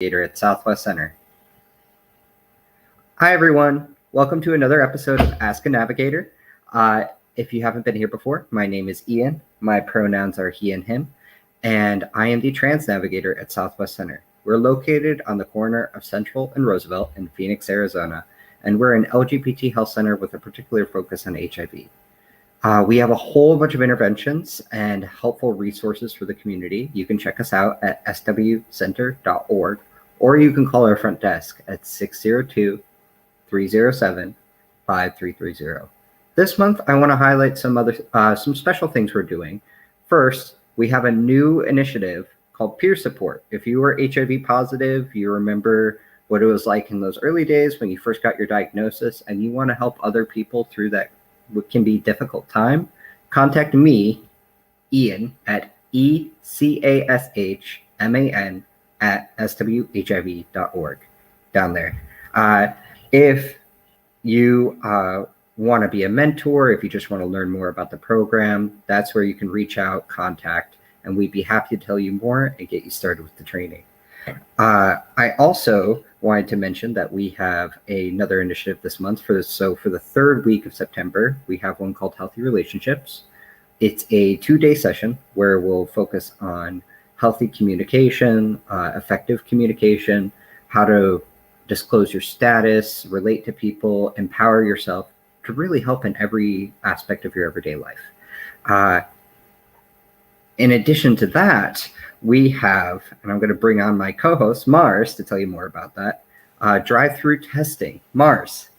Navigator at Southwest Center. Hi, everyone. Welcome to another episode of Ask a Navigator. If you haven't been here before, my name is Ian. My pronouns are he and him, and I am the Trans Navigator at Southwest Center. We're located on the corner of Central and Roosevelt in Phoenix, Arizona, and we're an LGBT health center with a particular focus on HIV. We have a whole bunch of interventions and helpful resources for the community. You can check us out at swcenter.org, or you can call our front desk at 602-307-5330. This month, I want to highlight some special things we're doing. First, we have a new initiative called Peer Support. If you were HIV positive, you remember what it was like in those early days when you first got your diagnosis, and you want to help other people through that what can be difficult time, contact me, Ian, at ECASHMAN@swhiv.org down there. If you want to be a mentor, if you just want to learn more about the program, that's where you can reach out, contact, and we'd be happy to tell you more and get you started with the training. I also wanted to mention that we have another initiative this month. For the third week of September, we have one called Healthy Relationships. It's a 2-day session where we'll focus on healthy communication, effective communication, how to disclose your status, relate to people, empower yourself to really help in every aspect of your everyday life. In addition to that, we have, and I'm going to bring on my co-host, Mars, to tell you more about that, drive-through testing. Mars.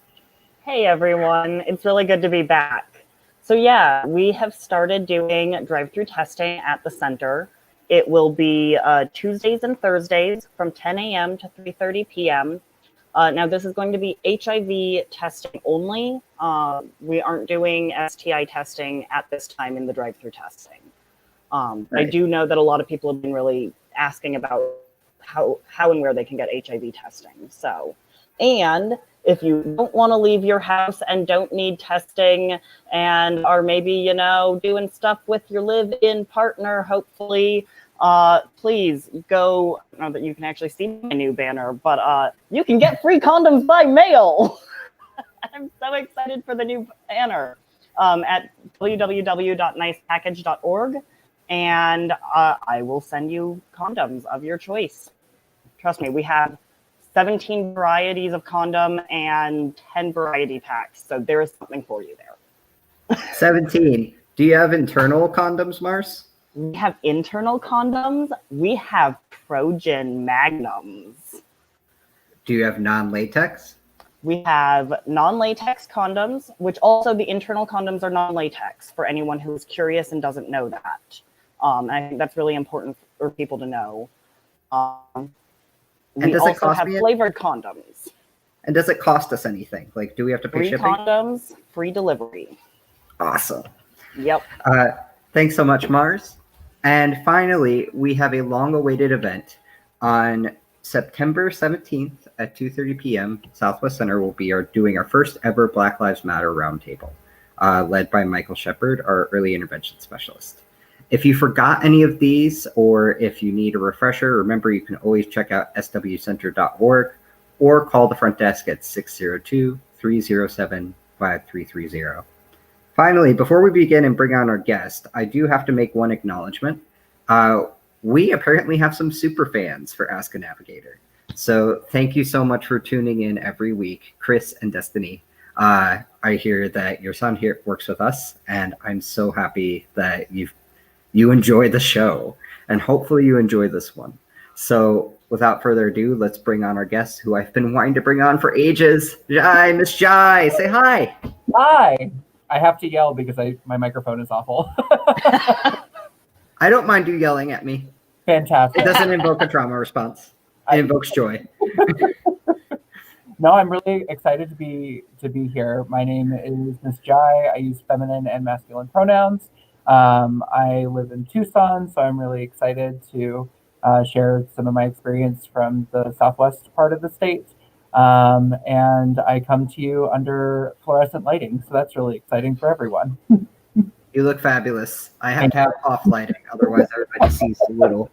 Hey, everyone. It's really good to be back. So, yeah, we have started doing drive-through testing at the center. It will be Tuesdays and Thursdays from 10 a.m. to 3:30 p.m. Now, this is going to be HIV testing only. We aren't doing STI testing at this time in the drive-through testing. Right. I do know that a lot of people have been really asking about how and where they can get HIV testing. So, and if you don't want to leave your house and don't need testing and are maybe, doing stuff with your live-in partner, hopefully, please go. I don't know that you can actually see my new banner, but you can get free condoms by mail. I'm so excited for the new banner at www.nicepackage.org. And I will send you condoms of your choice. Trust me, we have 17 varieties of condom and 10 variety packs. So there is something for you there. 17. Do you have internal condoms, Mars? We have internal condoms. We have Trojan Magnums. Do you have non-latex? We have non-latex condoms, which also the internal condoms are non-latex for anyone who is curious and doesn't know that. I think that's really important for people to know. We also have flavored condoms. And does it cost us anything? Like, do we have to pay shipping? Free condoms, free delivery. Awesome. Yep. Thanks so much, Mars. And finally, we have a long-awaited event on September 17th at 2:30 p.m. Southwest Center will be doing our first ever Black Lives Matter roundtable, led by Michael Shepard, our early intervention specialist. If you forgot any of these, or if you need a refresher, remember you can always check out swcenter.org or call the front desk at 602-307-5330. Finally, before we begin and bring on our guest, I do have to make one acknowledgement. We apparently have some super fans for Ask a Navigator. So thank you so much for tuning in every week, Chris and Destiny. I hear that your son here works with us, and I'm so happy that you enjoy the show, and hopefully you enjoy this one. So without further ado, let's bring on our guest who I've been wanting to bring on for ages. Jai, Miss Jai, say hi. Hi. I have to yell because my microphone is awful. I don't mind you yelling at me. Fantastic. It doesn't invoke a trauma response. It invokes joy. No, I'm really excited to be here. My name is Miss Jai. I use feminine and masculine pronouns. I live in Tucson, so I'm really excited to share some of my experience from the southwest part of the state. And I come to you under fluorescent lighting, so that's really exciting for everyone. You look fabulous. I have to have off lighting, otherwise everybody sees a little.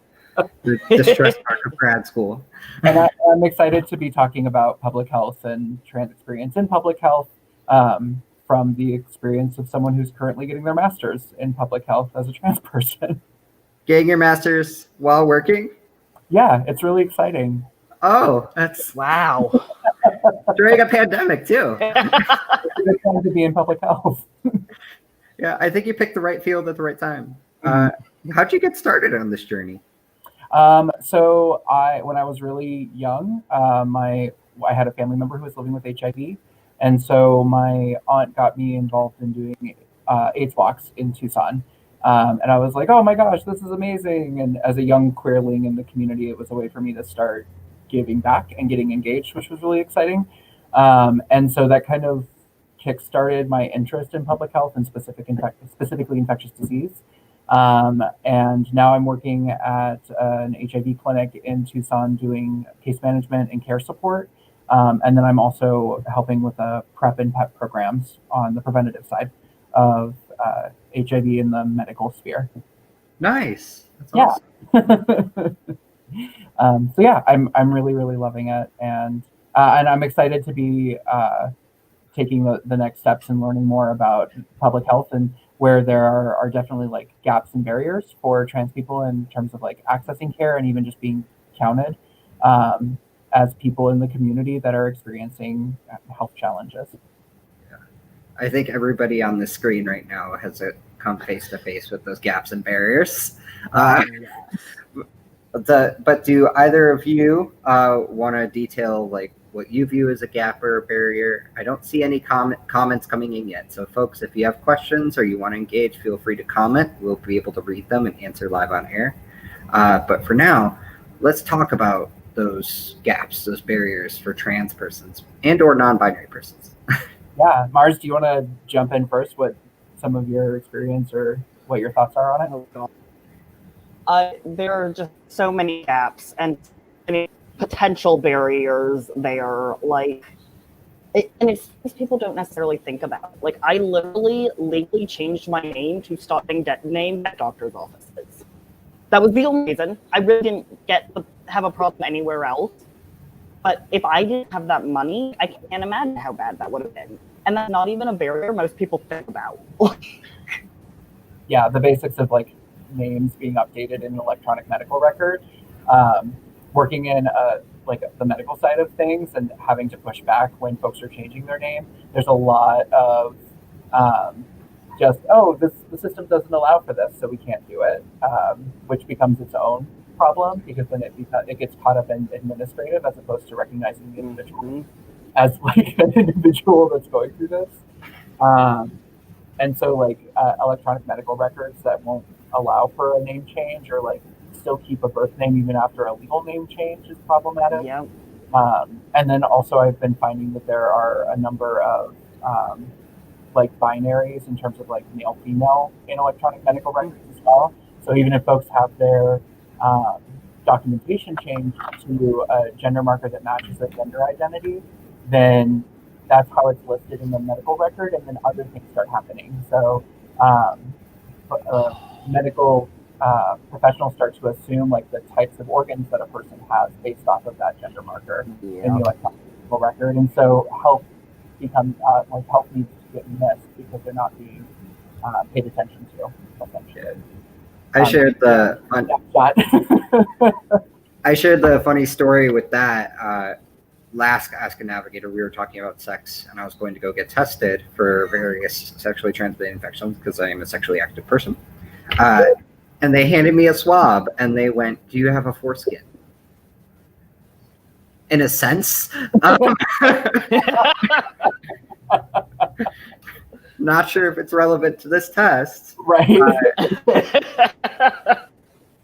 the stress part of grad school. And I'm excited to be talking about public health and trans experience in public health from the experience of someone who's currently getting their master's in public health as a trans person. Getting your master's while working? Yeah, it's really exciting. Oh, that's Wow. during a pandemic too. It's a good time to be in public health. Yeah, I think you picked the right field at the right time. How'd you get started on this journey? So when I was really young, I had a family member who was living with HIV, and so my aunt got me involved in doing AIDS walks in Tucson. And I was like, oh my gosh, this is amazing. And as a young queerling in the community, it was a way for me to start giving back and getting engaged, which was really exciting. And so that kind of kickstarted my interest in public health and specifically infectious disease. And now I'm working at an HIV clinic in Tucson doing case management and care support. And then I'm also helping with PrEP and PEP programs on the preventative side of HIV in the medical sphere. Nice. That's awesome. So yeah, I'm really, really loving it. And I'm excited to be taking the next steps and learning more about public health and where there are definitely like gaps and barriers for trans people in terms of like accessing care and even just being counted as people in the community that are experiencing health challenges. Yeah. I think everybody on the screen right now has come face to face with those gaps and barriers. But do either of you want to detail like what you view as a gap or a barrier? I don't see any comments coming in yet. So folks, if you have questions or you want to engage, feel free to comment. We'll be able to read them and answer live on air. But for now, let's talk about those gaps, those barriers for trans persons and or non-binary persons. Yeah, Mars, do you want to jump in first? What some of your experience or what your thoughts are on it? There are just so many gaps and many potential barriers there. Like, and it's things people don't necessarily think about. Like, I literally legally changed my name to stop being named at doctor's offices. That was the only reason. I really didn't have a problem anywhere else. But if I didn't have that money, I can't imagine how bad that would have been. And that's not even a barrier most people think about. Yeah, the basics of like names being updated in an electronic medical record. Working in like the medical side of things and having to push back when folks are changing their name. There's a lot of the system doesn't allow for this, so we can't do it, which becomes its own problem because then it gets caught up in administrative as opposed to recognizing the individual as like an individual that's going through this. And so like electronic medical records that won't allow for a name change or like still keep a birth name even after a legal name change is problematic. Yeah. And then also I've been finding that there are a number of like binaries in terms of like male female in electronic medical records as well. So even if folks have their documentation changed to a gender marker that matches their gender identity, then that's how it's listed in the medical record, and then other things start happening. So medical professionals start to assume like the types of organs that a person has based off of that gender marker in the electronic medical record, and so health becomes health needs to get missed because they're not being paid attention to. Essentially. I shared the funny story with that. Last Ask a Navigator, we were talking about sex, and I was going to go get tested for various sexually transmitted infections because I am a sexually active person. And they handed me a swab, and they went, "Do you have a foreskin?" In a sense, not sure if it's relevant to this test, right?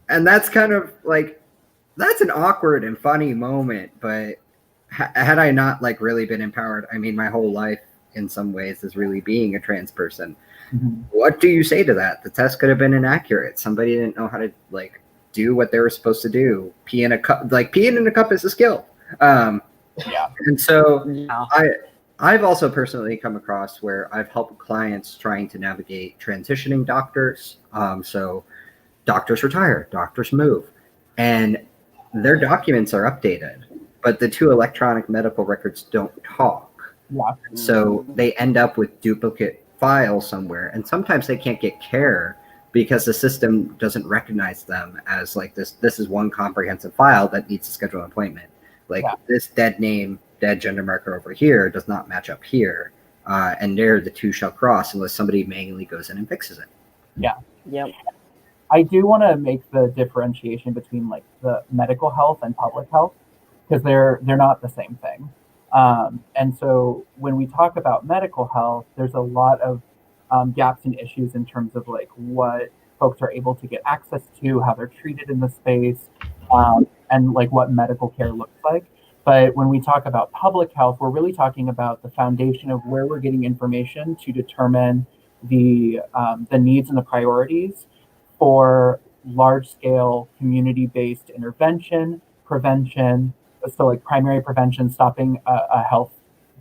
And that's kind of like that's an awkward and funny moment, but had I not like really been empowered, I mean, my whole life in some ways is really being a trans person. Mm-hmm. What do you say to that? The test could have been inaccurate. Somebody didn't know how to like do what they were supposed to do. Pee in a cup, like peeing in a cup is a skill. And so I've also personally come across where I've helped clients trying to navigate transitioning doctors. So doctors retire, doctors move. and their documents are updated, but the two electronic medical records don't talk. Yeah. So they end up with duplicate files somewhere, and sometimes they can't get care because the system doesn't recognize them as like this is one comprehensive file that needs to schedule an appointment. Like this dead name, dead gender marker over here does not match up here. And there the two shall cross unless somebody manually goes in and fixes it. Yeah. Yep. I do want to make the differentiation between like the medical health and public health, because they're not the same thing. And so when we talk about medical health, there's a lot of gaps and issues in terms of like what folks are able to get access to, how they're treated in the space, and like what medical care looks like. But when we talk about public health, we're really talking about the foundation of where we're getting information to determine the needs and the priorities for large-scale community-based intervention, prevention, so like primary prevention, stopping a health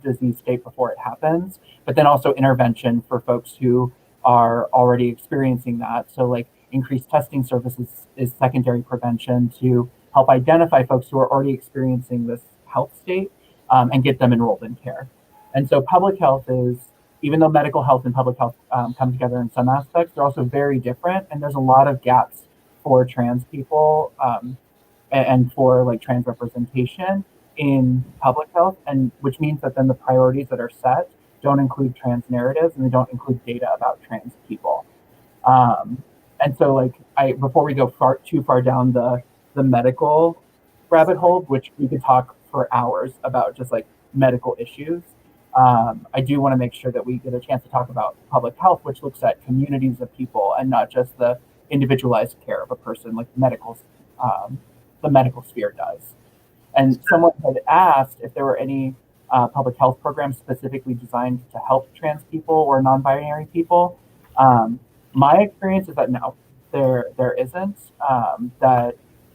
disease state before it happens, but then also intervention for folks who are already experiencing that. So like increased testing services is secondary prevention to help identify folks who are already experiencing this health state and get them enrolled in care. And so public health is, even though medical health and public health come together in some aspects, they're also very different. And there's a lot of gaps for trans people and for like trans representation in public health, and which means that then the priorities that are set don't include trans narratives and they don't include data about trans people. And so like before we go too far down the medical rabbit hole, which we could talk for hours about just like medical issues, I do want to make sure that we get a chance to talk about public health, which looks at communities of people and not just the individualized care of a person like the medical sphere does. And someone had asked if there were any public health programs specifically designed to help trans people or non-binary people. My experience is that no, there isn't.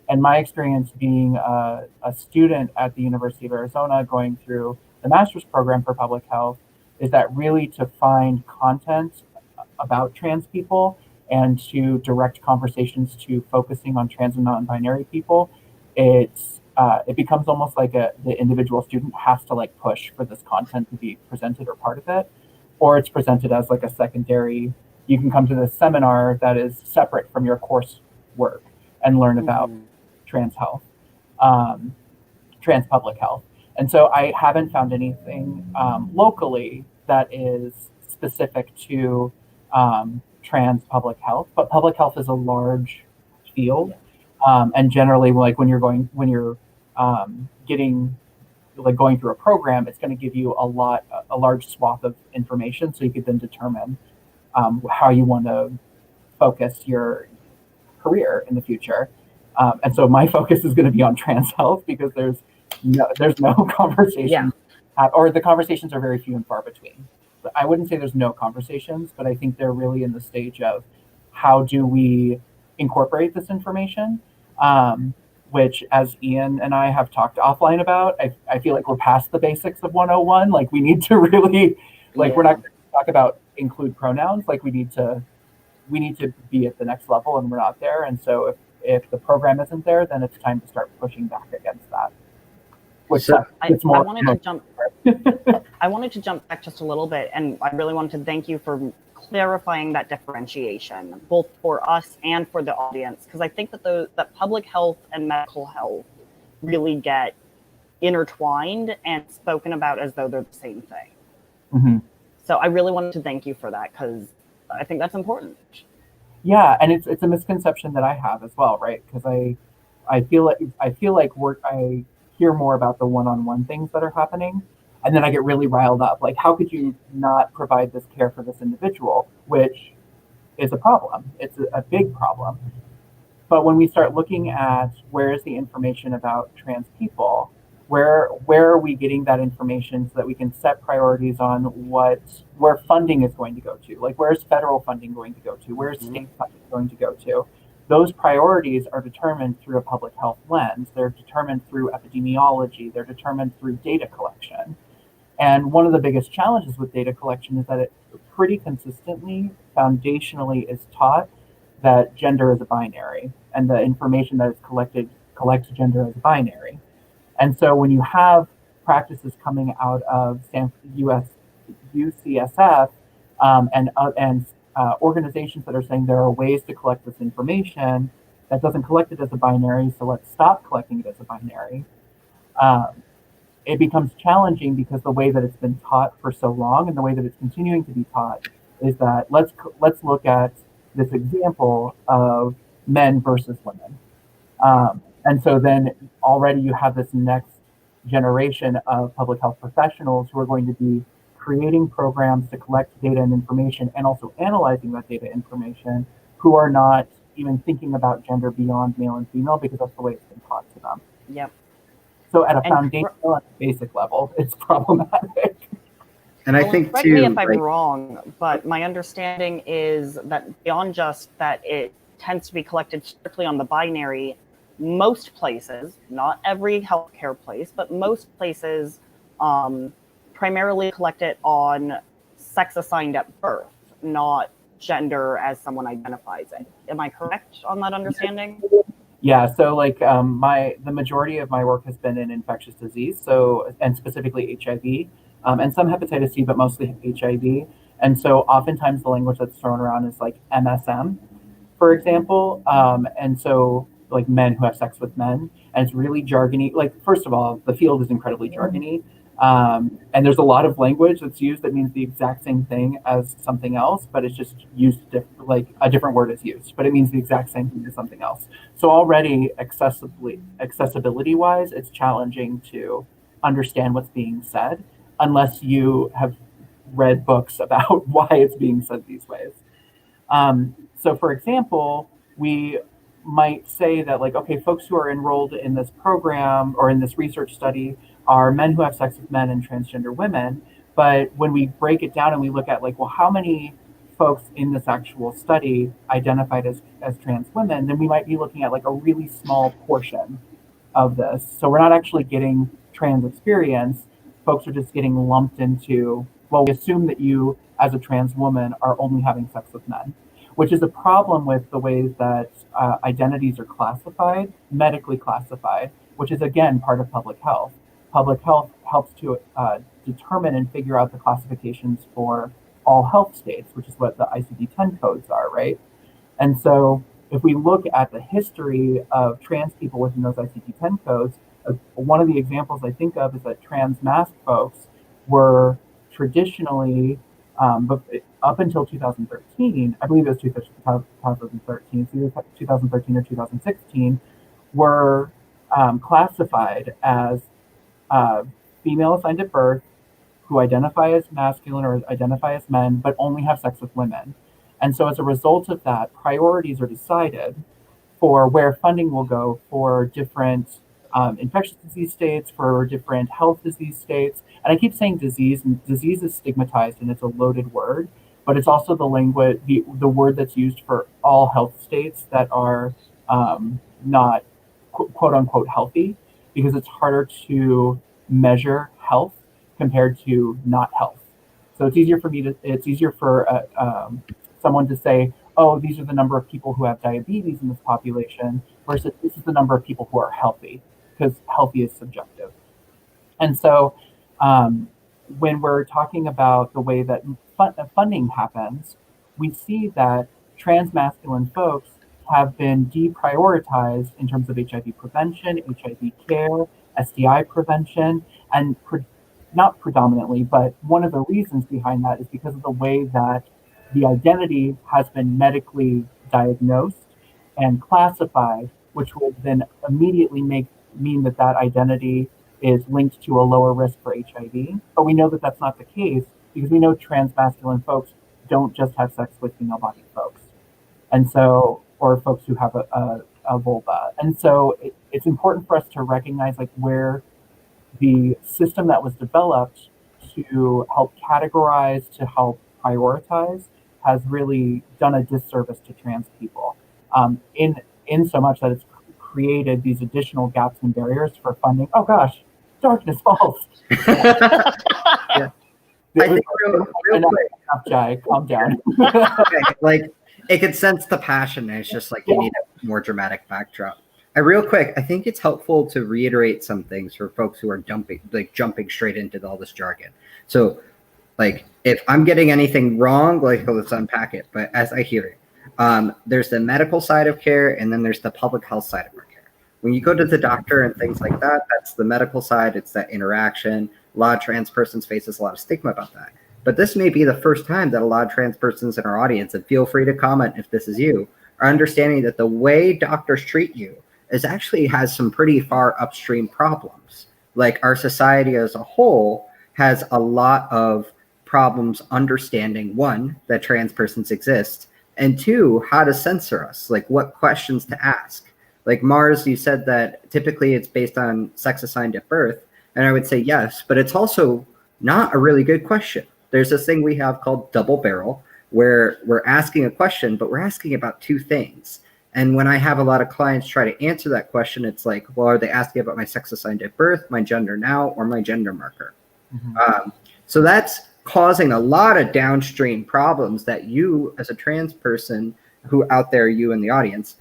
And my experience being a student at the University of Arizona going through the master's program for public health is that really to find content about trans people and to direct conversations to focusing on trans and non-binary people, it becomes almost like the individual student has to like push for this content to be presented or part of it, or it's presented as like a secondary, you can come to this seminar that is separate from your course work and learn about trans health, trans public health. And so I haven't found anything locally that is specific to trans public health, but public health is a large field. And generally like when you're going through a program, it's going to give you a large swath of information. So you could then determine how you want to focus your career in the future. And so my focus is going to be on trans health because there's no conversation, or the conversations are very few and far between. I wouldn't say there's no conversations, but I think they're really in the stage of how do we incorporate this information, which as Ian and I have talked offline about, I feel like we're past the basics of 101. Like we need to really, we're not going to talk about include pronouns. Like we need to be at the next level and we're not there. And so if the program isn't there, then it's time to start pushing back against that. I wanted to jump back just a little bit, and I really wanted to thank you for clarifying that differentiation, both for us and for the audience, because I think that public health and medical health really get intertwined and spoken about as though they're the same thing. Mm-hmm. So I really wanted to thank you for that, because I think that's important. Yeah, and it's a misconception that I have as well, right? Because I feel like I hear more about the one-on-one things that are happening, and then I get really riled up. Like, how could you not provide this care for this individual? Which is a problem. It's a big problem. But when we start looking at where is the information about trans people, where are we getting that information so that we can set priorities on where funding is going to go to? Like, where's federal funding going to go to? Where's state funding going to go to? Those priorities are determined through a public health lens. They're determined through epidemiology. They're determined through data collection. And one of the biggest challenges with data collection is that it pretty consistently, foundationally is taught that gender is a binary and the information that is collects gender as binary. And so when you have practices coming out of UCSF and organizations that are saying there are ways to collect this information that doesn't collect it as a binary, so let's stop collecting it as a binary. It becomes challenging because the way that it's been taught for so long and the way that it's continuing to be taught is that let's look at this example of men versus women. And so then already you have this next generation of public health professionals who are going to be creating programs to collect data and information and also analyzing that data information, who are not even thinking about gender beyond male and female because that's the way it's been taught to them. Yep. So at a foundational and basic level, it's problematic. And I think correct too, me if I'm wrong, but my understanding is that beyond just that it tends to be collected strictly on the binary, most places, not every healthcare place, but most places primarily collect it on sex assigned at birth, not gender as someone identifies it. Am I correct on that understanding? Yeah, so like the majority of my work has been in infectious disease, and specifically HIV, and some hepatitis C, but mostly HIV. And so oftentimes the language that's thrown around is like MSM, for example. And so like men who have sex with men, and it's really jargony. Like, first of all, the field is incredibly jargony. And there's a lot of language that's used that means the exact same thing as something else, but it's just used like a different word is used, but it means the exact same thing as something else. So already accessibility wise, it's challenging to understand what's being said unless you have read books about why it's being said these ways. So for example, we might say that like, okay, folks who are enrolled in this program or in this research study are men who have sex with men and transgender women. But when we break it down and we look at like, well, how many folks in this actual study identified as trans women, then we might be looking at like a really small portion of this. So we're not actually getting trans experience. Folks are just getting lumped into, well, we assume that you as a trans woman are only having sex with men, which is a problem with the ways that identities are classified, medically classified, which is again part of public health. Public health helps to determine and figure out the classifications for all health states, which is what the ICD-10 codes are, right? And so if we look at the history of trans people within those ICD-10 codes, one of the examples I think of is that trans masc folks were traditionally, up until 2013, I believe it was 2013, so either 2013 or 2016, were classified as female assigned at birth who identify as masculine or identify as men, but only have sex with women. And so as a result of that, priorities are decided for where funding will go for different infectious disease states, for different health disease states. And I keep saying disease, and disease is stigmatized and it's a loaded word, but it's also the language, the word that's used for all health states that are not quote unquote healthy, because it's harder to measure health compared to not health. So it's easier for someone to say, oh, these are the number of people who have diabetes in this population, versus this is the number of people who are healthy, because healthy is subjective. And so when we're talking about the way that funding happens, we see that trans masculine folks have been deprioritized in terms of HIV prevention, HIV care, STI prevention, and not predominantly, but one of the reasons behind that is because of the way that the identity has been medically diagnosed and classified, which will then immediately mean that identity is linked to a lower risk for HIV. But we know that that's not the case, because we know trans masculine folks don't just have sex with female bodied folks. And so, or folks who have a vulva. And so it's important for us to recognize like where the system that was developed to help categorize, to help prioritize, has really done a disservice to trans people, in so much that it's created these additional gaps and barriers for funding. Oh gosh, darkness falls. Yeah. I think real quick. Jai, calm down. Okay, like it could sense the passion, and it's just like you need a more dramatic backdrop. Real quick, I think it's helpful to reiterate some things for folks who are jumping straight into all this jargon. So, like, if I'm getting anything wrong, like, let's unpack it. But as I hear it, there's the medical side of care, and then there's the public health side of our care. When you go to the doctor and things like that, that's the medical side. It's that interaction. A lot of trans persons faces a lot of stigma about that. But this may be the first time that a lot of trans persons in our audience, and feel free to comment if this is you, are understanding that the way doctors treat you is actually has some pretty far upstream problems. Like, our society as a whole has a lot of problems understanding, one, that trans persons exist, and two, how to censor us, like what questions to ask. Like, Mars, you said that typically it's based on sex assigned at birth, and I would say yes, but it's also not a really good question. There's this thing we have called double barrel, where we're asking a question, but we're asking about two things. And when I have a lot of clients try to answer that question, it's like, well, are they asking about my sex assigned at birth, my gender now, or my gender marker? Mm-hmm. So that's causing a lot of downstream problems that you, as a trans person who out there, you in the audience,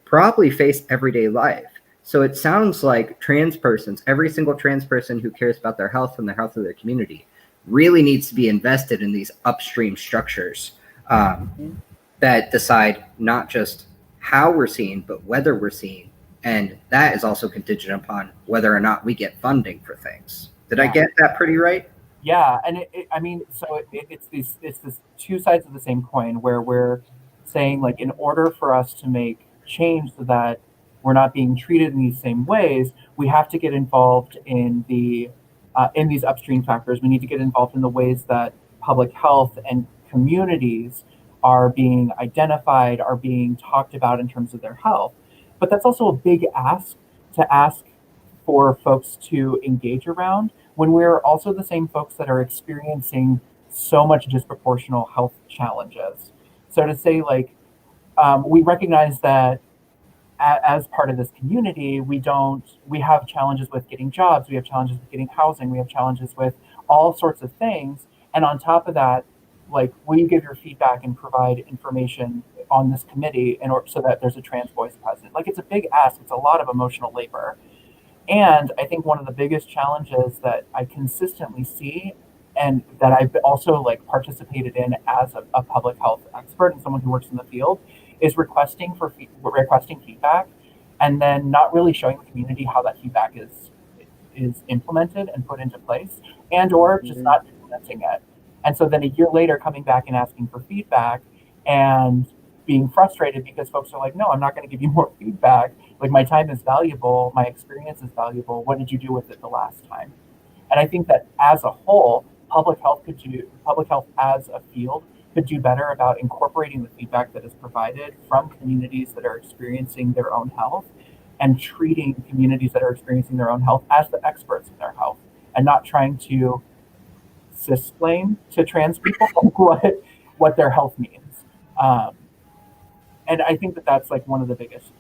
probably face everyday life. So it sounds like trans persons, every single trans person who cares about their health and the health of their community, really needs to be invested in these upstream structures that decide not just how we're seen, but whether we're seen. And that is also contingent upon whether or not we get funding for things. Did I get that pretty right? Yeah, and it's this two sides of the same coin, where we're saying, like, in order for us to make change so that we're not being treated in these same ways, we have to get involved in these upstream factors. We need to get involved in the ways that public health and communities are being identified, are being talked about in terms of their health. But that's also a big ask to ask for folks to engage around, when we're also the same folks that are experiencing so much disproportional health challenges. So to say, like, we recognize that as part of this community, we have challenges with getting jobs, we have challenges with getting housing, we have challenges with all sorts of things. And on top of that, like, will you give your feedback and provide information on this committee so that there's a trans voice present? Like, it's a big ask, it's a lot of emotional labor. And I think one of the biggest challenges that I consistently see, and that I've also, like, participated in as a public health expert and someone who works in the field, is requesting feedback, and then not really showing the community how that feedback is implemented and put into place, and or just not implementing it. And so then a year later, coming back and asking for feedback and being frustrated because folks are like, no, I'm not going to give you more feedback. Like, my time is valuable, my experience is valuable. What did you do with it the last time? And I think that as a whole, public health as a field could do better about incorporating the feedback that is provided from communities that are experiencing their own health, and treating communities that are experiencing their own health as the experts in their health, and not trying to cisplain to trans people what their health means. And I think that that's, like, one of the biggest,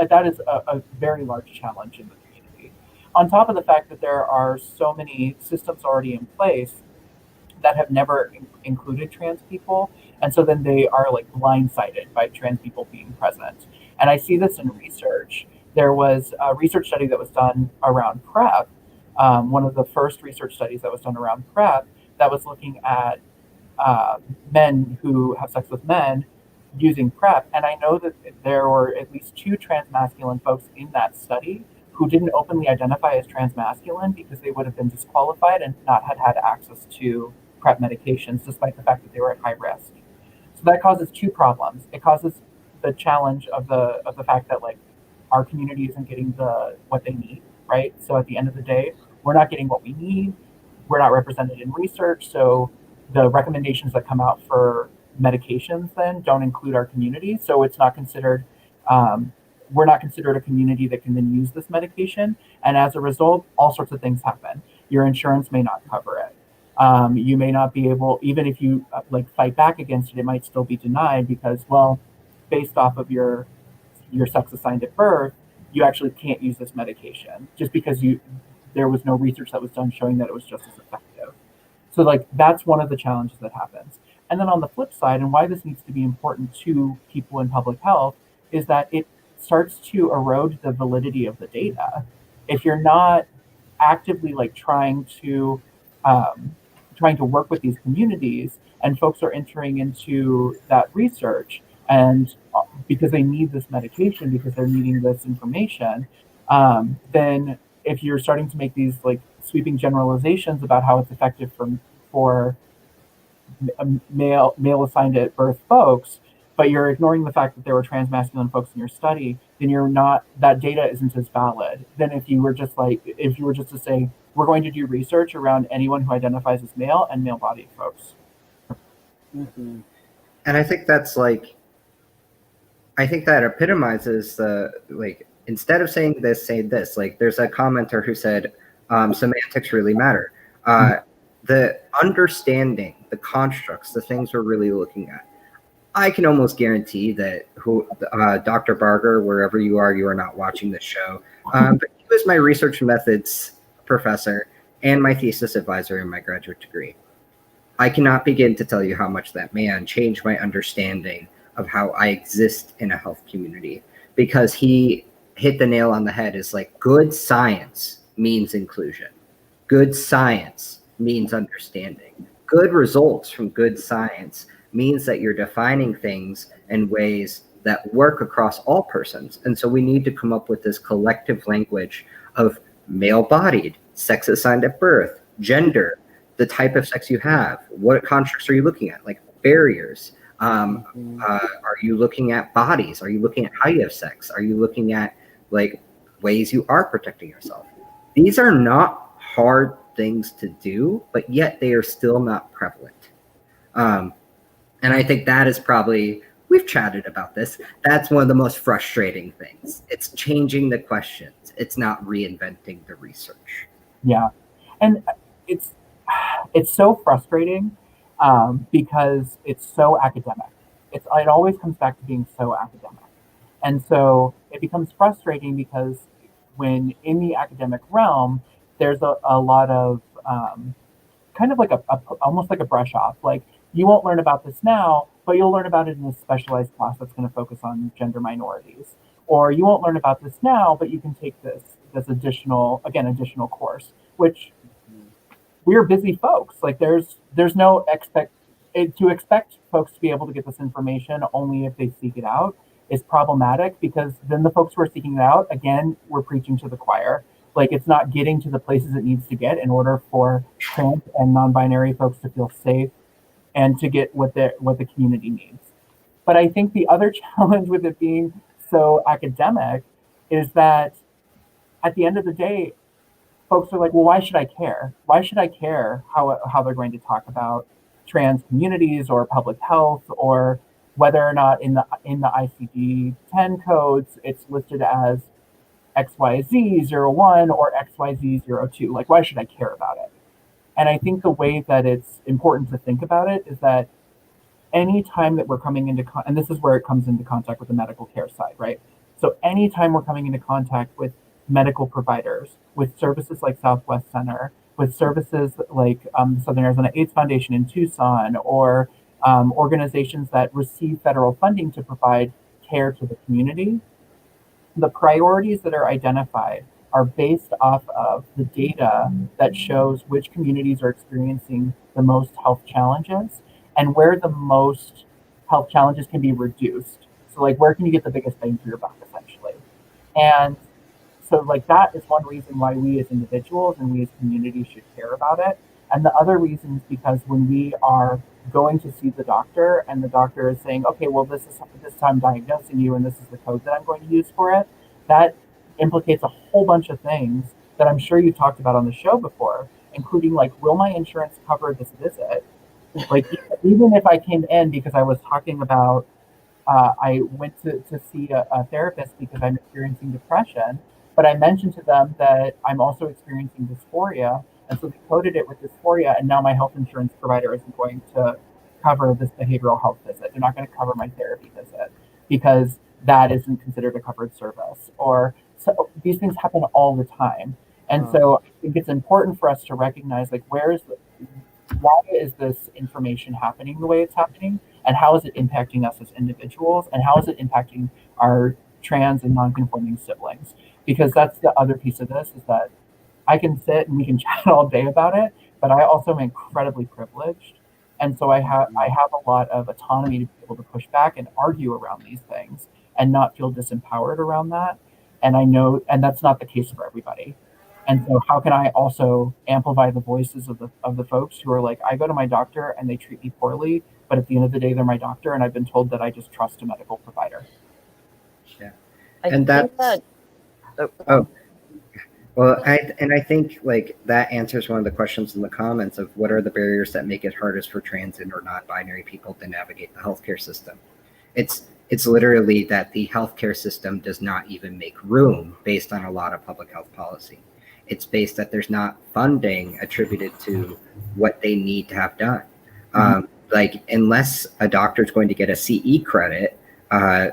that is a very large challenge in the community. On top of the fact that there are so many systems already in place that have never included trans people. And so then they are, like, blindsided by trans people being present. And I see this in research. There was a research study that was done around PrEP, one of the first research studies that was done around PrEP, that was looking at men who have sex with men using PrEP. And I know that there were at least 2 transmasculine folks in that study who didn't openly identify as transmasculine because they would have been disqualified and not had access to PrEP medications, despite the fact that they were at high risk. So that causes 2 problems. It causes the challenge of the fact that, like, our community isn't getting what they need, right? So at the end of the day, we're not getting what we need. We're not represented in research. So the recommendations that come out for medications then don't include our community. So it's not considered, we're not considered a community that can then use this medication. And as a result, all sorts of things happen. Your insurance may not cover it. You may not be able, even if you fight back against it, it might still be denied because, well, based off of your sex assigned at birth, you actually can't use this medication just because there was no research that was done showing that it was just as effective. So, like, that's one of the challenges that happens. And then on the flip side, and why this needs to be important to people in public health, is that it starts to erode the validity of the data. If you're not actively like trying to work with these communities, and folks are entering into that research, and because they need this medication, because they're needing this information, then if you're starting to make these like sweeping generalizations about how it's effective for male assigned at birth folks, but you're ignoring the fact that there were transmasculine folks in your study, then you're not, that data isn't as valid than if you were just to say, we're going to do research around anyone who identifies as male and male bodied folks. Mm-hmm. And I think that epitomizes the, like, instead of saying this, say this. Like, there's a commenter who said, semantics really matter. The understanding, the constructs, the things we're really looking at. I can almost guarantee that Dr. Barger, wherever you are not watching this show. But he was my research methods professor and my thesis advisor in my graduate degree. I cannot begin to tell you how much that man changed my understanding of how I exist in a health community, because he hit the nail on the head. Is like, good science means inclusion. Good science means understanding. Good results from good science means that you're defining things in ways that work across all persons. And so we need to come up with this collective language of male-bodied, sex assigned at birth, gender, the type of sex you have, what constructs are you looking at, like barriers. Are you looking at bodies? Are you looking at how you have sex? Are you looking at like ways you are protecting yourself? These are not hard things to do, but yet they are still not prevalent. And I think that is probably, we've chatted about this, that's one of the most frustrating things. It's changing the questions. It's not reinventing the research. Yeah. And it's so frustrating because it's so academic. It always comes back to being so academic. And so it becomes frustrating because when in the academic realm, there's a lot of kind of like almost like a brush off. Like, you won't learn about this now, but you'll learn about it in a specialized class that's going to focus on gender minorities. Or you won't learn about this now, but you can take this additional course, which we're busy folks. Like, there's no to expect folks to be able to get this information only if they seek it out is problematic, because then the folks who are seeking it out, again, we're preaching to the choir. Like, it's not getting to the places it needs to get in order for trans and non-binary folks to feel safe and to get what the community needs. But I think the other challenge with it being so academic is that at the end of the day, folks are like, well, why should I care? Why should I care how they're going to talk about trans communities or public health, or whether or not in the ICD-10 codes it's listed as XYZ01 or XYZ02? Like, why should I care about it? And I think the way that it's important to think about it is that any time that we're coming into, and this is where it comes into contact with the medical care side, right? So anytime we're coming into contact with medical providers, with services like Southwest Center, with services like Southern Arizona AIDS Foundation in Tucson, or organizations that receive federal funding to provide care to the community, the priorities that are identified are based off of the data that shows which communities are experiencing the most health challenges and where the most health challenges can be reduced. So, like, where can you get the biggest bang for your buck, essentially? And so, like, that is one reason why we as individuals and we as communities should care about it. And the other reason is because when we are going to see the doctor and the doctor is saying, okay, well, this is how I'm diagnosing you and this is the code that I'm going to use for it, that implicates a whole bunch of things that I'm sure you've talked about on the show before, including, like, will my insurance cover this visit? Like, even if I came in because I was talking about, I went to see a therapist because I'm experiencing depression, but I mentioned to them that I'm also experiencing dysphoria, and so they coded it with dysphoria, and now my health insurance provider isn't going to cover this behavioral health visit. They're not going to cover my therapy visit because that isn't considered a covered service. Or so these things happen all the time. And so I think it's important for us to recognize, like, why is this information happening the way it's happening, and how is it impacting us as individuals, and how is it impacting our trans and non-conforming siblings? Because that's the other piece of this, is that I can sit and we can chat all day about it, but I also am incredibly privileged. And so I have a lot of autonomy to be able to push back and argue around these things and not feel disempowered around that. And I know, and that's not the case for everybody. And so how can I also amplify the voices of the folks who are like, I go to my doctor and they treat me poorly, but at the end of the day, they're my doctor, and I've been told that I just trust a medical provider. Yeah. I And think that's, that, oh, well, I think like that answers one of the questions in the comments of what are the barriers that make it hardest for trans and or non-binary people to navigate the healthcare system. It's literally that the healthcare system does not even make room based on a lot of public health policy. It's based that there's not funding attributed to what they need to have done. Like unless a doctor is going to get a CE credit,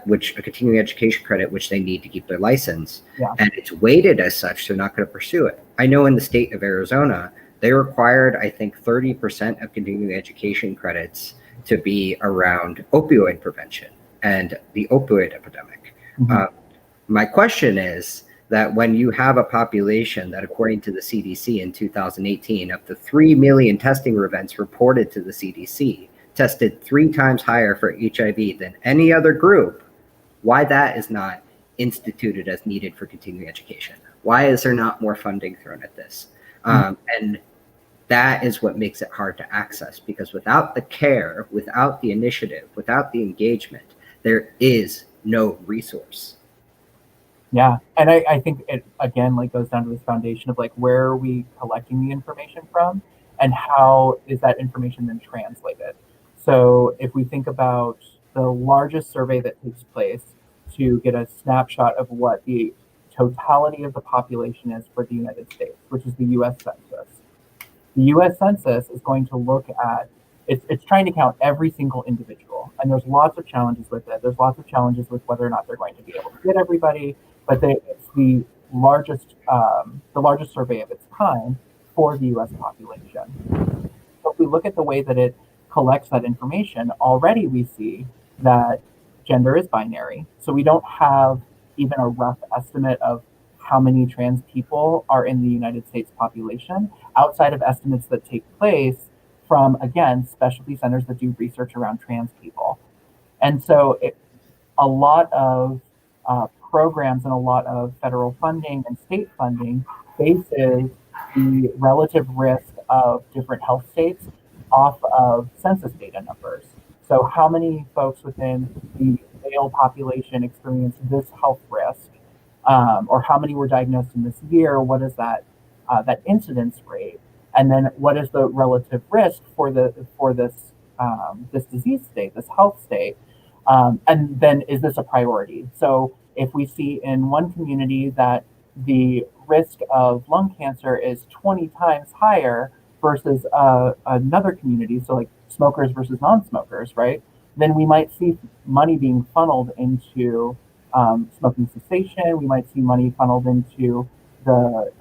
which a continuing education credit, which they need to keep their license, and it's weighted as such, they're not going to pursue it. I know in the state of Arizona, they required, I think, 30% of continuing education credits to be around opioid prevention and the opioid epidemic. My question is that when you have a population that, according to the CDC in 2018, up to 3 million testing events reported to the CDC, tested 3 times higher for HIV than any other group, why that is not instituted as needed for continuing education? Why is there not more funding thrown at this? And that is what makes it hard to access, because without the care, without the initiative, without the engagement, there is no resource. Yeah, and I think it again like goes down to this foundation of like, where are we collecting the information from, and how is that information then translated? So if we think about the largest survey that takes place to get a snapshot of what the totality of the population is for the United States, which is the U.S. Census. The U.S. Census is going to look at, it's trying to count every single individual, and there's lots of challenges with it. There's lots of challenges with whether or not they're going to be able to get everybody, but it's the largest survey of its kind for the U.S. population. So if we look at the way that it collects that information, already we see that gender is binary. So we don't have even a rough estimate of how many trans people are in the United States population, outside of estimates that take place from, again, specialty centers that do research around trans people. And so a lot of programs and a lot of federal funding and state funding bases the relative risk of different health states off of census data numbers. So how many folks within the male population experience this health risk, or how many were diagnosed in this year? What is that incidence rate? And then what is the relative risk for this disease state, this health state? And then is this a priority? So if we see in one community that the risk of lung cancer is 20 times higher versus another community, so like smokers versus non-smokers, right? Then we might see money being funneled into smoking cessation. We might see money funneled into the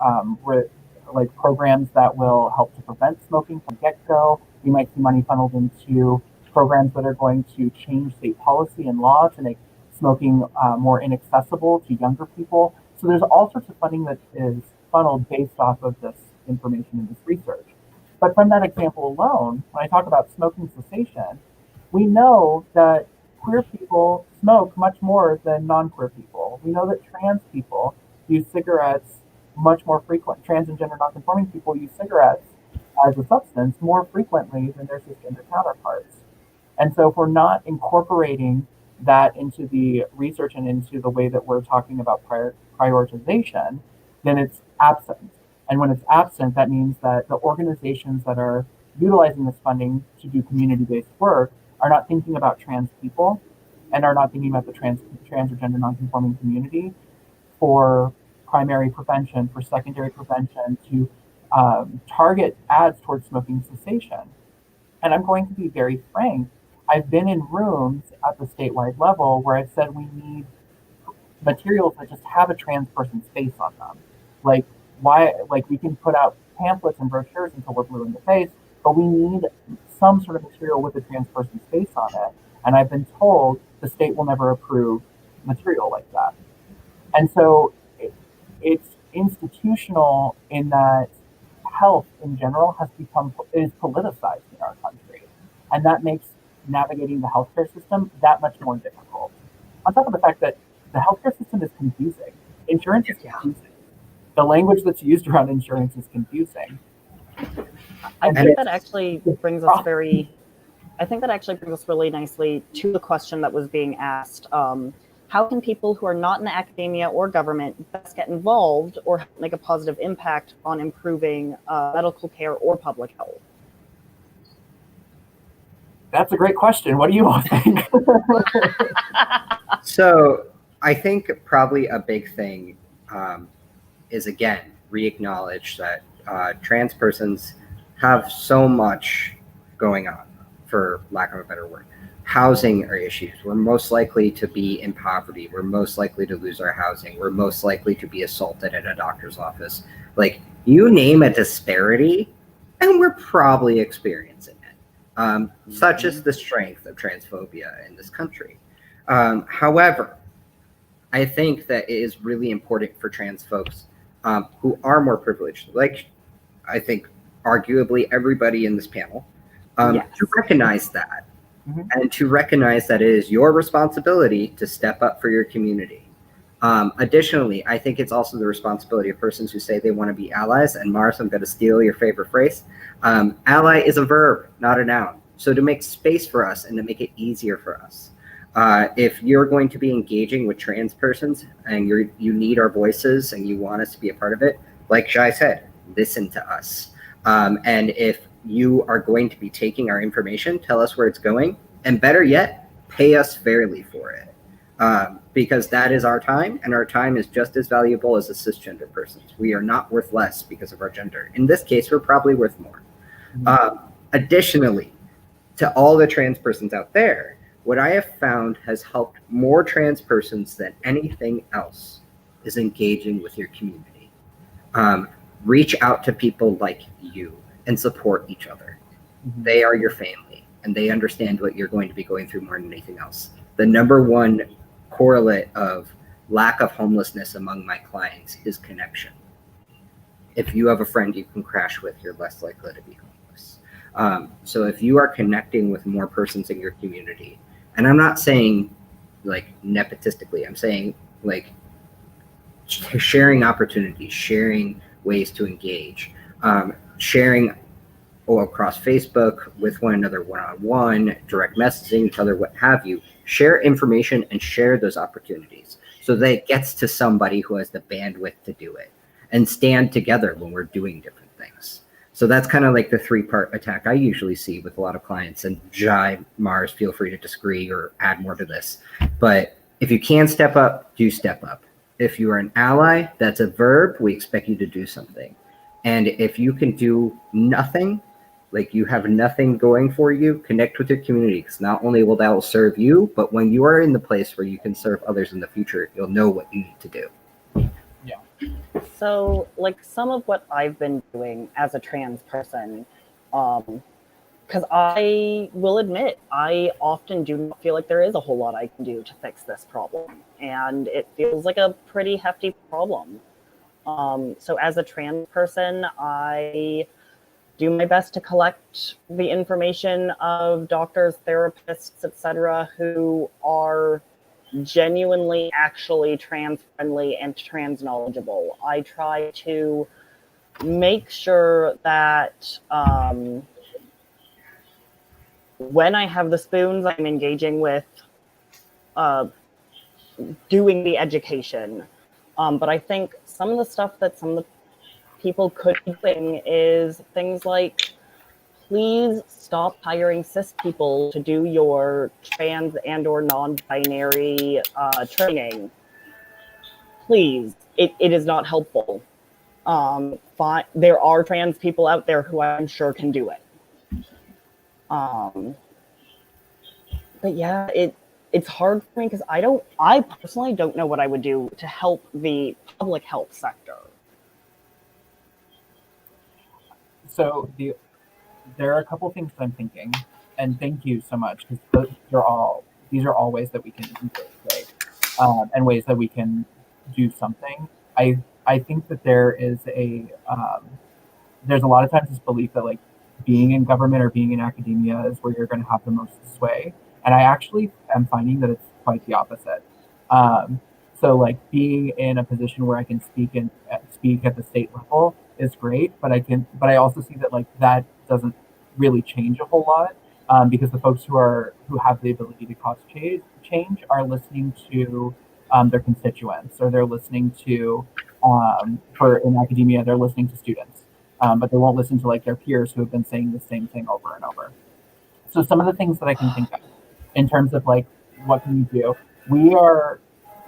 like programs that will help to prevent smoking from get-go. We might see money funneled into programs that are going to change state policy and law to make smoking more inaccessible to younger people. So there's all sorts of funding that is funneled based off of this information and this research. But from that example alone, when I talk about smoking cessation, we know that queer people smoke much more than non-queer people. We know that trans people use cigarettes much more frequent. Trans and gender non-conforming people use cigarettes as a substance more frequently than their cisgender counterparts. And so if we're not incorporating that into the research and into the way that we're talking about prioritization, then it's absent. And when it's absent, that means that the organizations that are utilizing this funding to do community-based work are not thinking about trans people and are not thinking about the trans or gender non-conforming community for primary prevention, for secondary prevention, to target ads towards smoking cessation. And I'm going to be very frank, I've been in rooms at the statewide level where I've said we need materials that just have a trans person's face on them. Like, why, like we can put out pamphlets and brochures until we're blue in the face, but we need some sort of material with a trans person's face on it. And I've been told the state will never approve material like that. And so it's institutional in that health in general is politicized in our country. And that makes navigating the healthcare system that much more difficult. On top of the fact that the healthcare system is confusing. Insurance is confusing. The language that's used around insurance is confusing. I think that actually brings us really nicely to the question that was being asked. How can people who are not in academia or government best get involved or make a positive impact on improving medical care or public health? That's a great question. What do you all think? So I think probably a big thing is, again, re-acknowledge that trans persons have so much going on, for lack of a better word. Housing are issues. We're most likely to be in poverty. We're most likely to lose our housing. We're most likely to be assaulted at a doctor's office. Like, you name a disparity, and we're probably experiencing it. Such is the strength of transphobia in this country. However, I think that it is really important for trans folks who are more privileged, like I think arguably everybody in this panel, to recognize that. And to recognize that it is your responsibility to step up for your community. Additionally, I think it's also the responsibility of persons who say they want to be allies. And Mars, I'm going to steal your favorite phrase. Ally is a verb, not a noun. So to make space for us and to make it easier for us, if you're going to be engaging with trans persons and you need our voices and you want us to be a part of it, like Shai said, listen to us. And if you are going to be taking our information, tell us where it's going, and better yet, pay us fairly for it. Because that is our time, and our time is just as valuable as a cisgender person's. We are not worth less because of our gender. In this case, we're probably worth more. Additionally, to all the trans persons out there, what I have found has helped more trans persons than anything else is engaging with your community. Reach out to people like you and support each other. They are your family, and they understand what you're going to be going through more than anything else. The number one correlate of lack of homelessness among my clients is connection. If you have a friend you can crash with, you're less likely to be homeless. So if you are connecting with more persons in your community, and I'm not saying like nepotistically, I'm saying like sharing opportunities, sharing ways to engage, sharing across Facebook with one another, one-on-one, direct messaging each other, what have you. Share information and share those opportunities so that it gets to somebody who has the bandwidth to do it, and stand together when we're doing different things. So that's kind of like the three-part attack I usually see with a lot of clients. And Jai, Mars, feel free to disagree or add more to this. But if you can step up, do step up. If you are an ally, that's a verb. We expect you to do something. And if you can do nothing, like you have nothing going for you, connect with your community, because not only will that serve you, but when you are in the place where you can serve others in the future, you'll know what you need to do. So, like, some of what I've been doing as a trans person, because I will admit, I often do not feel like there is a whole lot I can do to fix this problem. And it feels like a pretty hefty problem. So as a trans person, I do my best to collect the information of doctors, therapists, etc., who are genuinely actually trans friendly and trans knowledgeable. I try to make sure that when I have the spoons, I'm engaging with doing the education. But I think some of the stuff that some of the people could be doing is things like, please stop hiring cis people to do your trans and or non-binary training. Please, it is not helpful. There are trans people out there who I'm sure can do it. But yeah, it's hard for me because I personally don't know what I would do to help the public health sector. So there are a couple things that I'm thinking, and thank you so much, because these are all ways that we can improve, right? And ways that we can do something. I think that there's a lot of times this belief that like being in government or being in academia is where you're going to have the most sway, and I actually am finding that it's quite the opposite. Um, so like being in a position where I can speak at the state level is great, but I also see that like that doesn't really change a whole lot, because the folks who have the ability to cause change are listening to their constituents, or they're listening to for in academia they're listening to students, but they won't listen to like their peers who have been saying the same thing over and over. So some of the things that I can think of in terms of like what can we do, we are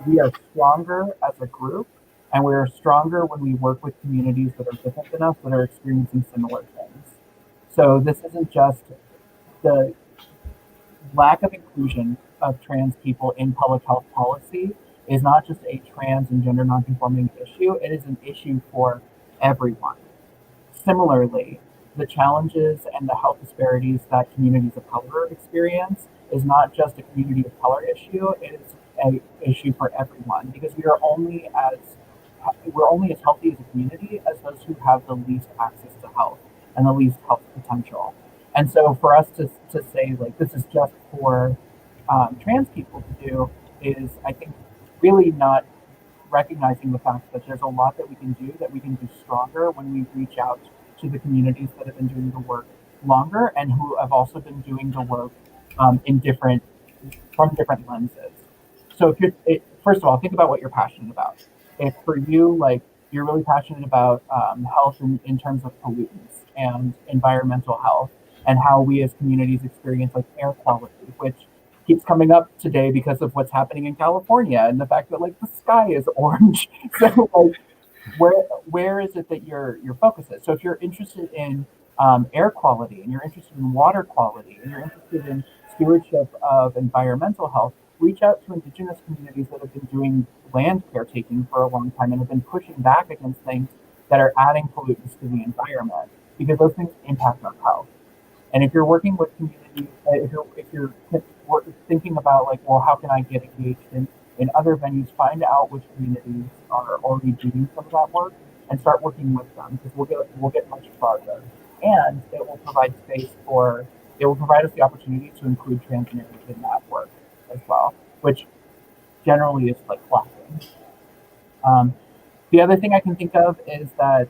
we are stronger as a group, and we are stronger when we work with communities that are different than us that are experiencing similar things. So this isn't just the lack of inclusion of trans people in public health policy is not just a trans and gender nonconforming issue, it is an issue for everyone. Similarly, the challenges and the health disparities that communities of color experience is not just a community of color issue, it is an issue for everyone, because we're only as healthy as a community as those who have the least access to health and the least health potential. And so for us to say like this is just for trans people to do is, I think, really not recognizing the fact that there's a lot that we can do, that we can do stronger when we reach out to the communities that have been doing the work longer and who have also been doing the work from different lenses. So first of all, think about what you're passionate about. If for you, like you're really passionate about health in terms of pollutants and environmental health, and how we as communities experience like air quality, which keeps coming up today because of what's happening in California and the fact that like the sky is orange. So like where is it that your focus is? So if you're interested in air quality, and you're interested in water quality, and you're interested in stewardship of environmental health, reach out to indigenous communities that have been doing land caretaking for a long time and have been pushing back against things that are adding pollutants to the environment, because those things impact our health. And if you're working with communities, if you're thinking about like, well, how can I get engaged in other venues, find out which communities are already doing some of that work and start working with them, because we'll get much farther. And it will provide us the opportunity to include trans narratives in that work as well, which generally is like lacking. The other thing I can think of is that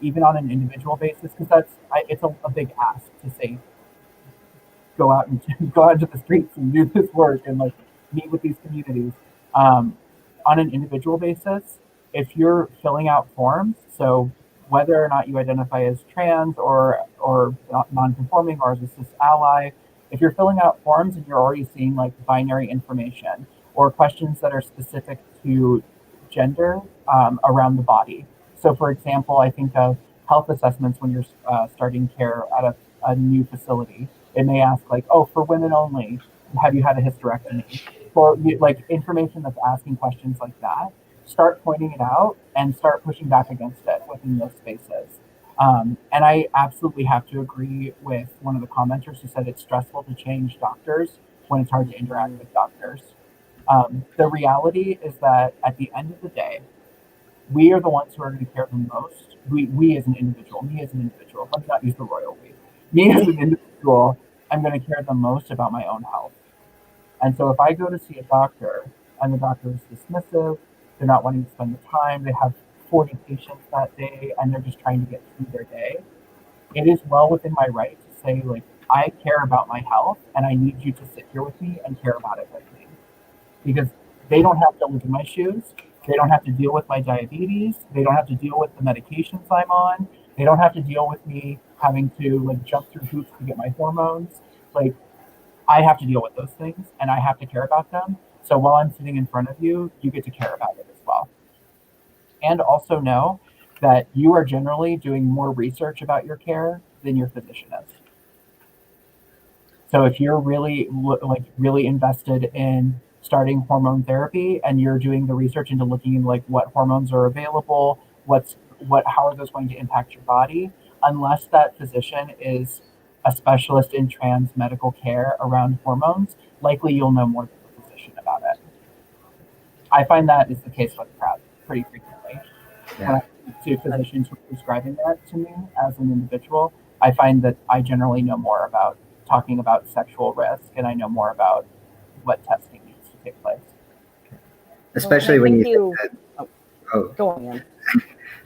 even on an individual basis, because it's a big ask to say go out into the streets and do this work and like meet with these communities. On an individual basis, if you're filling out forms, so whether or not you identify as trans or non-conforming or as a cis ally, if you're filling out forms and you're already seeing like binary information or questions that are specific to gender around the body. So for example, I think of health assessments when you're starting care at a new facility. It may ask like, oh, for women only, have you had a hysterectomy? For like information that's asking questions like that, start pointing it out and start pushing back against it within those spaces. And I absolutely have to agree with one of the commenters who said it's stressful to change doctors when it's hard to interact with doctors. The reality is that at the end of the day, we are the ones who are going to care the most. We as an individual, me as an individual, let me not use the royal we. Me as an individual, I'm going to care the most about my own health. And so if I go to see a doctor and the doctor is dismissive, they're not wanting to spend the time, they have 40 patients that day and they're just trying to get through their day, it is well within my right to say, like, I care about my health and I need you to sit here with me and care about it with me. Because they don't have to live in my shoes. They don't have to deal with my diabetes. They don't have to deal with the medications I'm on. They don't have to deal with me having to like jump through hoops to get my hormones. Like, I have to deal with those things and I have to care about them. So while I'm sitting in front of you, you get to care about it as well. And also know that you are generally doing more research about your care than your physician is. So if you're really invested in starting hormone therapy and you're doing the research into looking into like what hormones are available, how are those going to impact your body, unless that physician is a specialist in trans medical care around hormones, likely you'll know more than the physician about it. I find that is the case with PrEP pretty frequently. Yeah. When I speak to physicians who are prescribing that to me as an individual, I find that I generally know more about talking about sexual risk, and I know more about what testing needs to take place. Especially when you think that, Go on, Ian.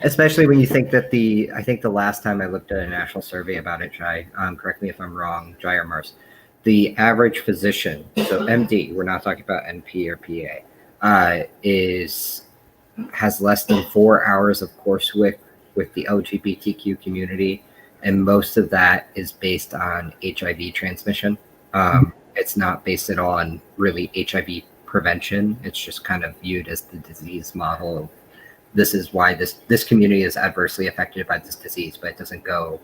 especially when you think that I think the last time I looked at a national survey about it, Jai, correct me if I'm wrong, Jai or Mars, the average physician, so MD, we're not talking about NP or PA, has less than 4 hours of coursework with the LGBTQ community, and most of that is based on HIV transmission. It's not based at all on really HIV prevention. It's just kind of viewed as the disease model of this is why this community is adversely affected by this disease, but it doesn't go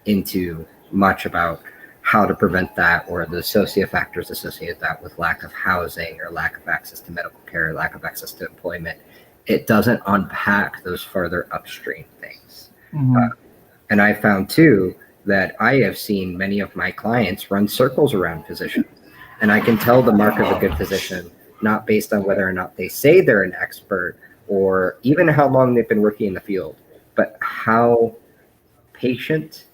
into much about how to prevent that or the sociofactors associated with that, with lack of housing or lack of access to medical care, lack of access to employment. It doesn't unpack those further upstream things. And I found too that I have seen many of my clients run circles around physicians, and I can tell the mark of a good physician not based on whether or not they say they're an expert or even how long they've been working in the field, but how patient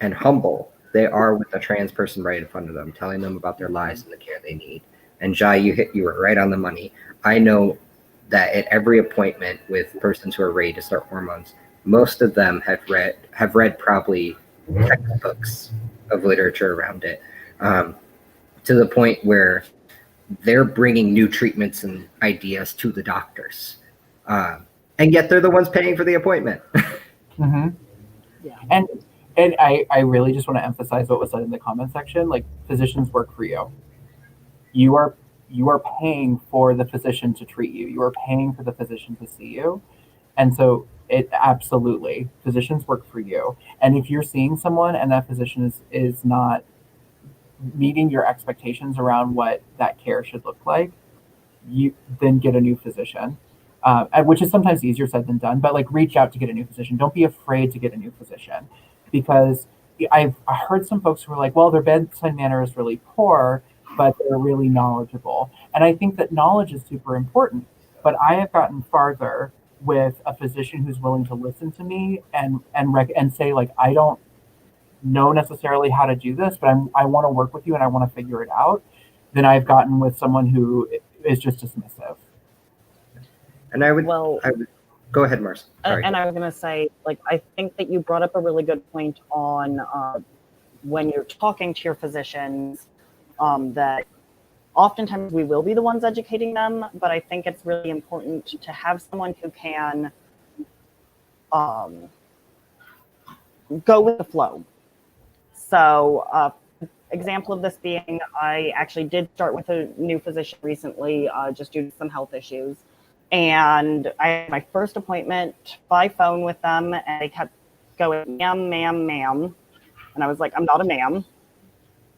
and humble they are with a trans person right in front of them, telling them about their lives and the care they need. And Jai, you were right on the money. I know that at every appointment with persons who are ready to start hormones, most of them have read probably textbooks of literature around it, to the point where they're bringing new treatments and ideas to the doctors, and yet they're the ones paying for the appointment. Yeah. And I really just want to emphasize what was said in the comment section. Like, physicians work for you. You are paying for the physician to treat you. You are paying for the physician to see you. And so it absolutely, physicians work for you. And if you're seeing someone and that physician is not meeting your expectations around what that care should look like, you then get a new physician, which is sometimes easier said than done, but like, reach out to get a new physician. Don't be afraid to get a new physician, because I heard some folks who were like, well, their bedside manner is really poor, but they're really knowledgeable. And I think that knowledge is super important, but I have gotten farther with a physician who's willing to listen to me and say, like, I don't know necessarily how to do this, but I want to work with you and I want to figure it out, than I've gotten with someone who is just dismissive. And I would go ahead, Mars. And I was going to say, like, I think that you brought up a really good point on when you're talking to your physicians, that oftentimes we will be the ones educating them, but I think it's really important to have someone who can go with the flow. So example of this being, I actually did start with a new physician recently, just due to some health issues. And I had my first appointment by phone with them, and they kept going, ma'am, ma'am, ma'am. And I was like, I'm not a ma'am.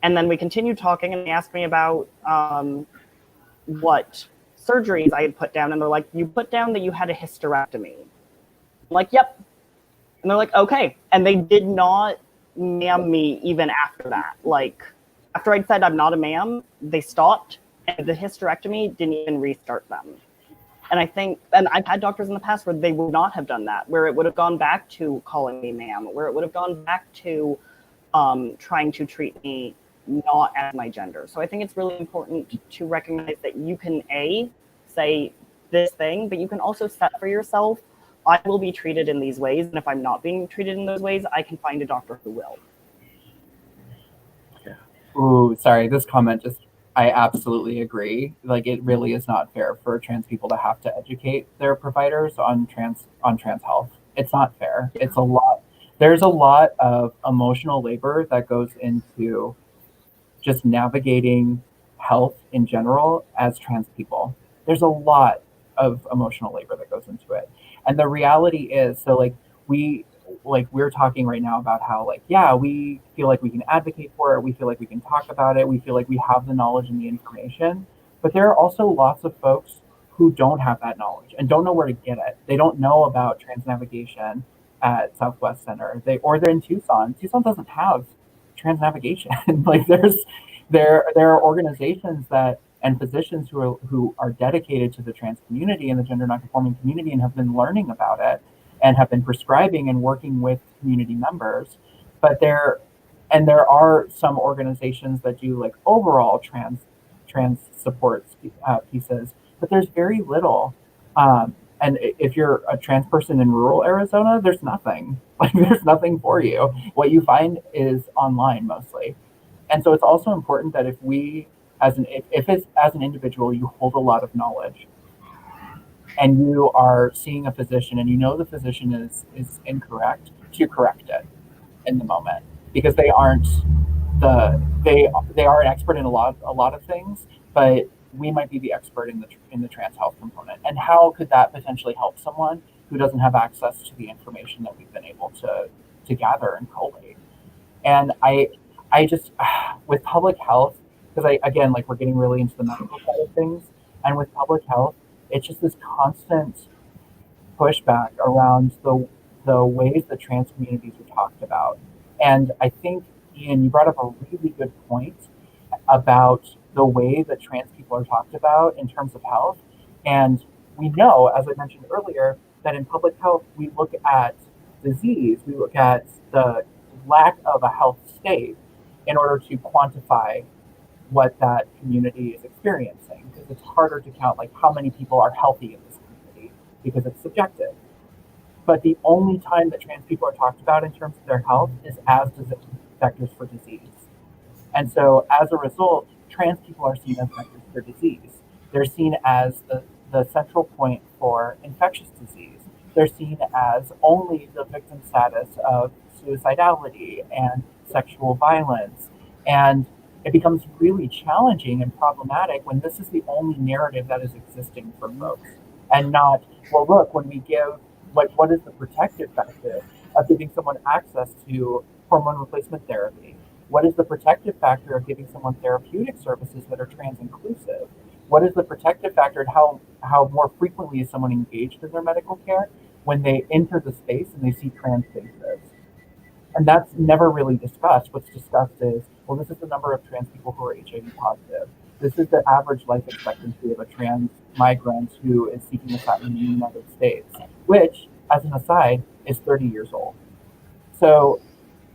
And then we continued talking, and they asked me about what surgeries I had put down. And they're like, you put down that you had a hysterectomy. I'm like, yep. And they're like, okay. And they did not ma'am me even after that. Like, after I'd said I'm not a ma'am, they stopped, and the hysterectomy didn't even restart them. And I think, and I've had doctors in the past where they would not have done that, where it would have gone back to calling me ma'am, where it would have gone back to trying to treat me not as my gender. So I think it's really important to recognize that you can say this thing, but you can also set for yourself, I will be treated in these ways, and if I'm not being treated in those ways, I can find a doctor who will. Yeah. Ooh, sorry, this comment just, I absolutely agree. Like, it really is not fair for trans people to have to educate their providers on trans health. It's not fair. It's a lot. There's a lot of emotional labor that goes into just navigating health in general as trans people. There's a lot of emotional labor that goes into it. And the reality is, so like we're talking right now about how, like, yeah, we feel like we can advocate for it. We feel like we can talk about it. We feel like we have the knowledge and the information. But there are also lots of folks who don't have that knowledge and don't know where to get it. They don't know about trans navigation. at Southwest Center. They're in Tucson. Tucson doesn't have trans navigation. Like there are organizations that and physicians who are dedicated to the trans community and the gender nonconforming community and have been learning about it and have been prescribing and working with community members. But there are some organizations that do like overall trans support pieces, but there's very little. And if you're a trans person in rural Arizona, there's nothing. Like there's nothing for you. What you find is online mostly. And so it's also important that if as an individual you hold a lot of knowledge and you are seeing a physician and you know the physician is incorrect, to correct it in the moment, because they are an expert in a lot of things, but we might be the expert in the trans health component. And how could that potentially help someone who doesn't have access to the information that we've been able to gather and collate? And I just, with public health, because again, like we're getting really into the medical side of things, and with public health, it's just this constant pushback around the ways that trans communities are talked about. And I think, Ian, you brought up a really good point about the way that trans people are talked about in terms of health. And we know, as I mentioned earlier, that in public health, we look at disease, we look at the lack of a health state in order to quantify what that community is experiencing, because it's harder to count like how many people are healthy in this community because it's subjective. But the only time that trans people are talked about in terms of their health is as vectors for disease. And so as a result, trans people are seen as vectors for disease. They're seen as the central point for infectious disease. They're seen as only the victim status of suicidality and sexual violence. And it becomes really challenging and problematic when this is the only narrative that is existing for folks. And not, well, look, when we give, what is the protective factor of giving someone access to hormone replacement therapy? What is the protective factor of giving someone therapeutic services that are trans inclusive? What is the protective factor and how more frequently is someone engaged in their medical care when they enter the space and they see trans faces? And that's never really discussed. What's discussed is, well, this is the number of trans people who are HIV positive. This is the average life expectancy of a trans migrant who is seeking asylum in the United States, which, as an aside, is 30 years old. So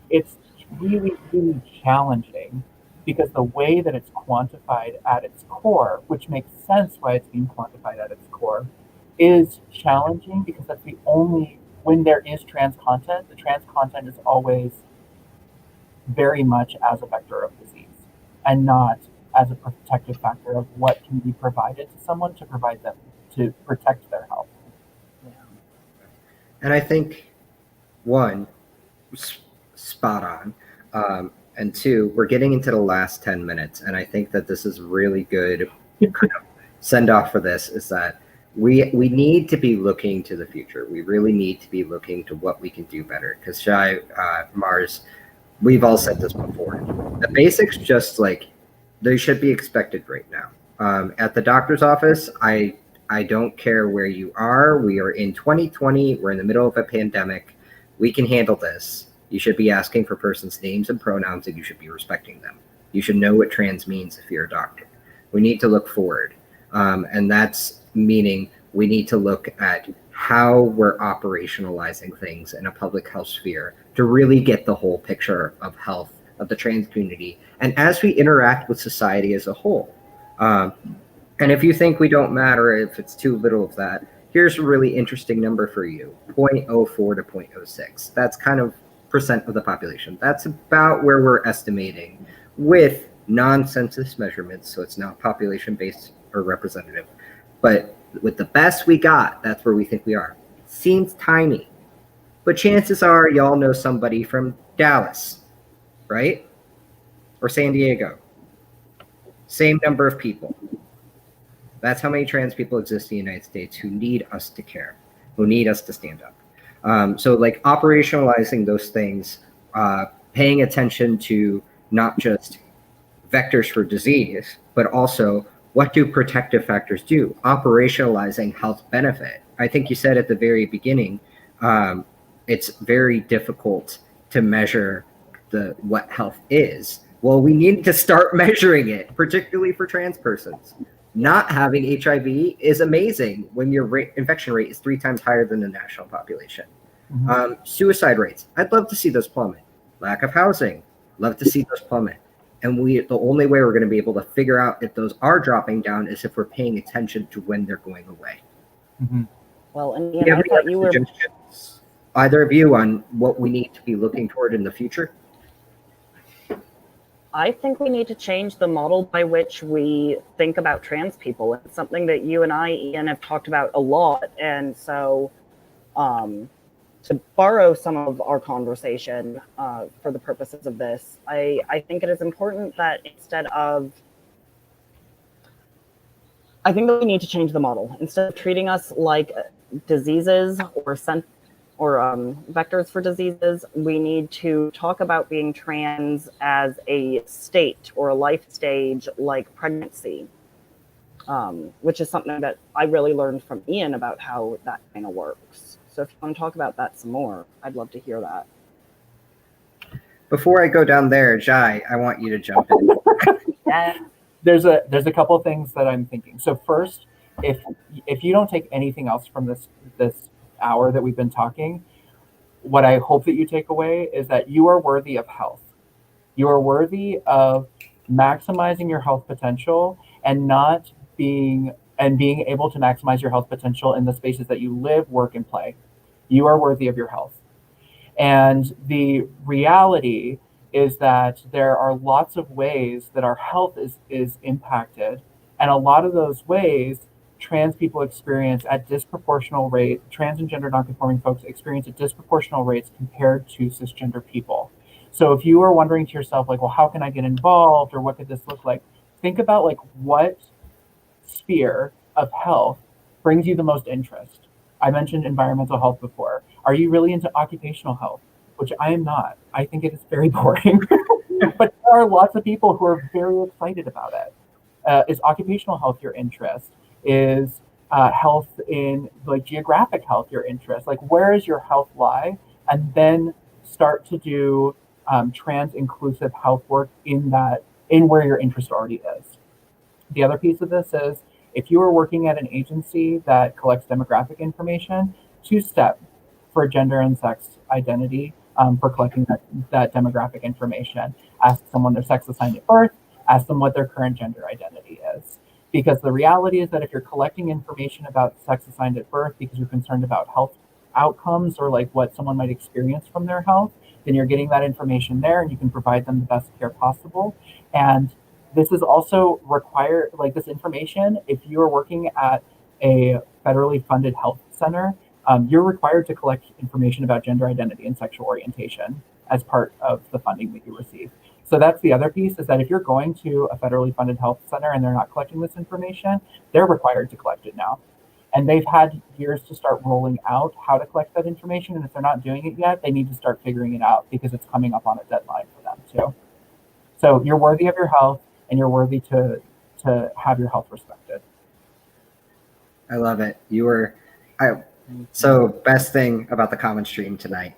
it's really, really challenging because the way that it's quantified at its core, which makes sense why it's being quantified at its core, is challenging because that's the only, when there is trans content, the trans content is always very much as a vector of disease and not as a protective factor of what can be provided to someone to provide them to protect their health. Yeah. And I think, one, spot on. And two, we're getting into the last 10 minutes. And I think that this is really good kind of send off for this is that we need to be looking to the future. We really need to be looking to what we can do better. Because Shai, Mars, we've all said this before. The basics just like, they should be expected right now. At the doctor's office, I don't care where you are. We are in 2020. We're in the middle of a pandemic. We can handle this. You should be asking for persons' names and pronouns, and you should be respecting them. You should know what trans means if you're a doctor. We need to look forward. And that's meaning we need to look at how we're operationalizing things in a public health sphere to really get the whole picture of health of the trans community. And as we interact with society as a whole. And if you think we don't matter, if it's too little of that, here's a really interesting number for you, 0.04 to 0.06. That's kind of percent of the population. That's about where we're estimating with non-census measurements, so it's not population-based or representative. But with the best we got, that's where we think we are. Seems tiny, but chances are y'all know somebody from Dallas, right? Or San Diego. Same number of people. That's how many trans people exist in the United States who need us to care, who need us to stand up. So like operationalizing those things, paying attention to not just vectors for disease, but also what do protective factors do? Operationalizing health benefit. I think you said at the very beginning, it's very difficult to measure what health is. Well, we need to start measuring it, particularly for trans persons. Not having HIV is amazing when your infection rate is 3 times higher than the national population. Suicide rates, I'd love to see those plummet. Lack of housing, love to see those plummet. And the only way we're going to be able to figure out if those are dropping down is if we're paying attention to when they're going away. Well, and Ian, I thought you were... Either of you on what we need to be looking toward in the future? I think we need to change the model by which we think about trans people. It's something that you and I, Ian, have talked about a lot. And so to borrow some of our conversation for the purposes of this, I think it is important that I think that we need to change the model. Instead of treating us like diseases or vectors for diseases, we need to talk about being trans as a state or a life stage like pregnancy, which is something that I really learned from Ian about how that kind of works. So if you want to talk about that some more, I'd love to hear that. Before I go down there, Jai, I want you to jump in. Yeah. There's a couple of things that I'm thinking. So first, if you don't take anything else from this hour that we've been talking, what I hope that you take away is that you are worthy of health. You are worthy of maximizing your health potential and being able to maximize your health potential in the spaces that you live, work, and play. You are worthy of your health. And the reality is that there are lots of ways that our health is impacted. And a lot of those ways trans people experience at disproportional rate, trans and gender nonconforming folks experience at disproportional rates compared to cisgender people. So if you are wondering to yourself, like, well, how can I get involved or what could this look like? Think about like what sphere of health brings you the most interest. I mentioned environmental health before. Are you really into occupational health? Which I am not. I think it is very boring. But there are lots of people who are very excited about it. Is occupational health your interest? Is health in like geographic health your interest? Like where is your health lie? And then start to do trans inclusive health work in where your interest already is. The other piece of this is if you are working at an agency that collects demographic information, 2-step for gender and sex identity for collecting that demographic information. Ask someone their sex assigned at birth, ask them what their current gender identity is. Because the reality is that if you're collecting information about sex assigned at birth because you're concerned about health outcomes or like what someone might experience from their health, then you're getting that information there and you can provide them the best care possible. And this is also required, like this information, if you are working at a federally funded health center, you're required to collect information about gender identity and sexual orientation as part of the funding that you receive. So that's the other piece, is that if you're going to a federally funded health center and they're not collecting this information, they're required to collect it now. And they've had years to start rolling out how to collect that information. And if they're not doing it yet, they need to start figuring it out because it's coming up on a deadline for them too. So you're worthy of your health and you're worthy to have your health respected. I love it. So best thing about the common stream tonight,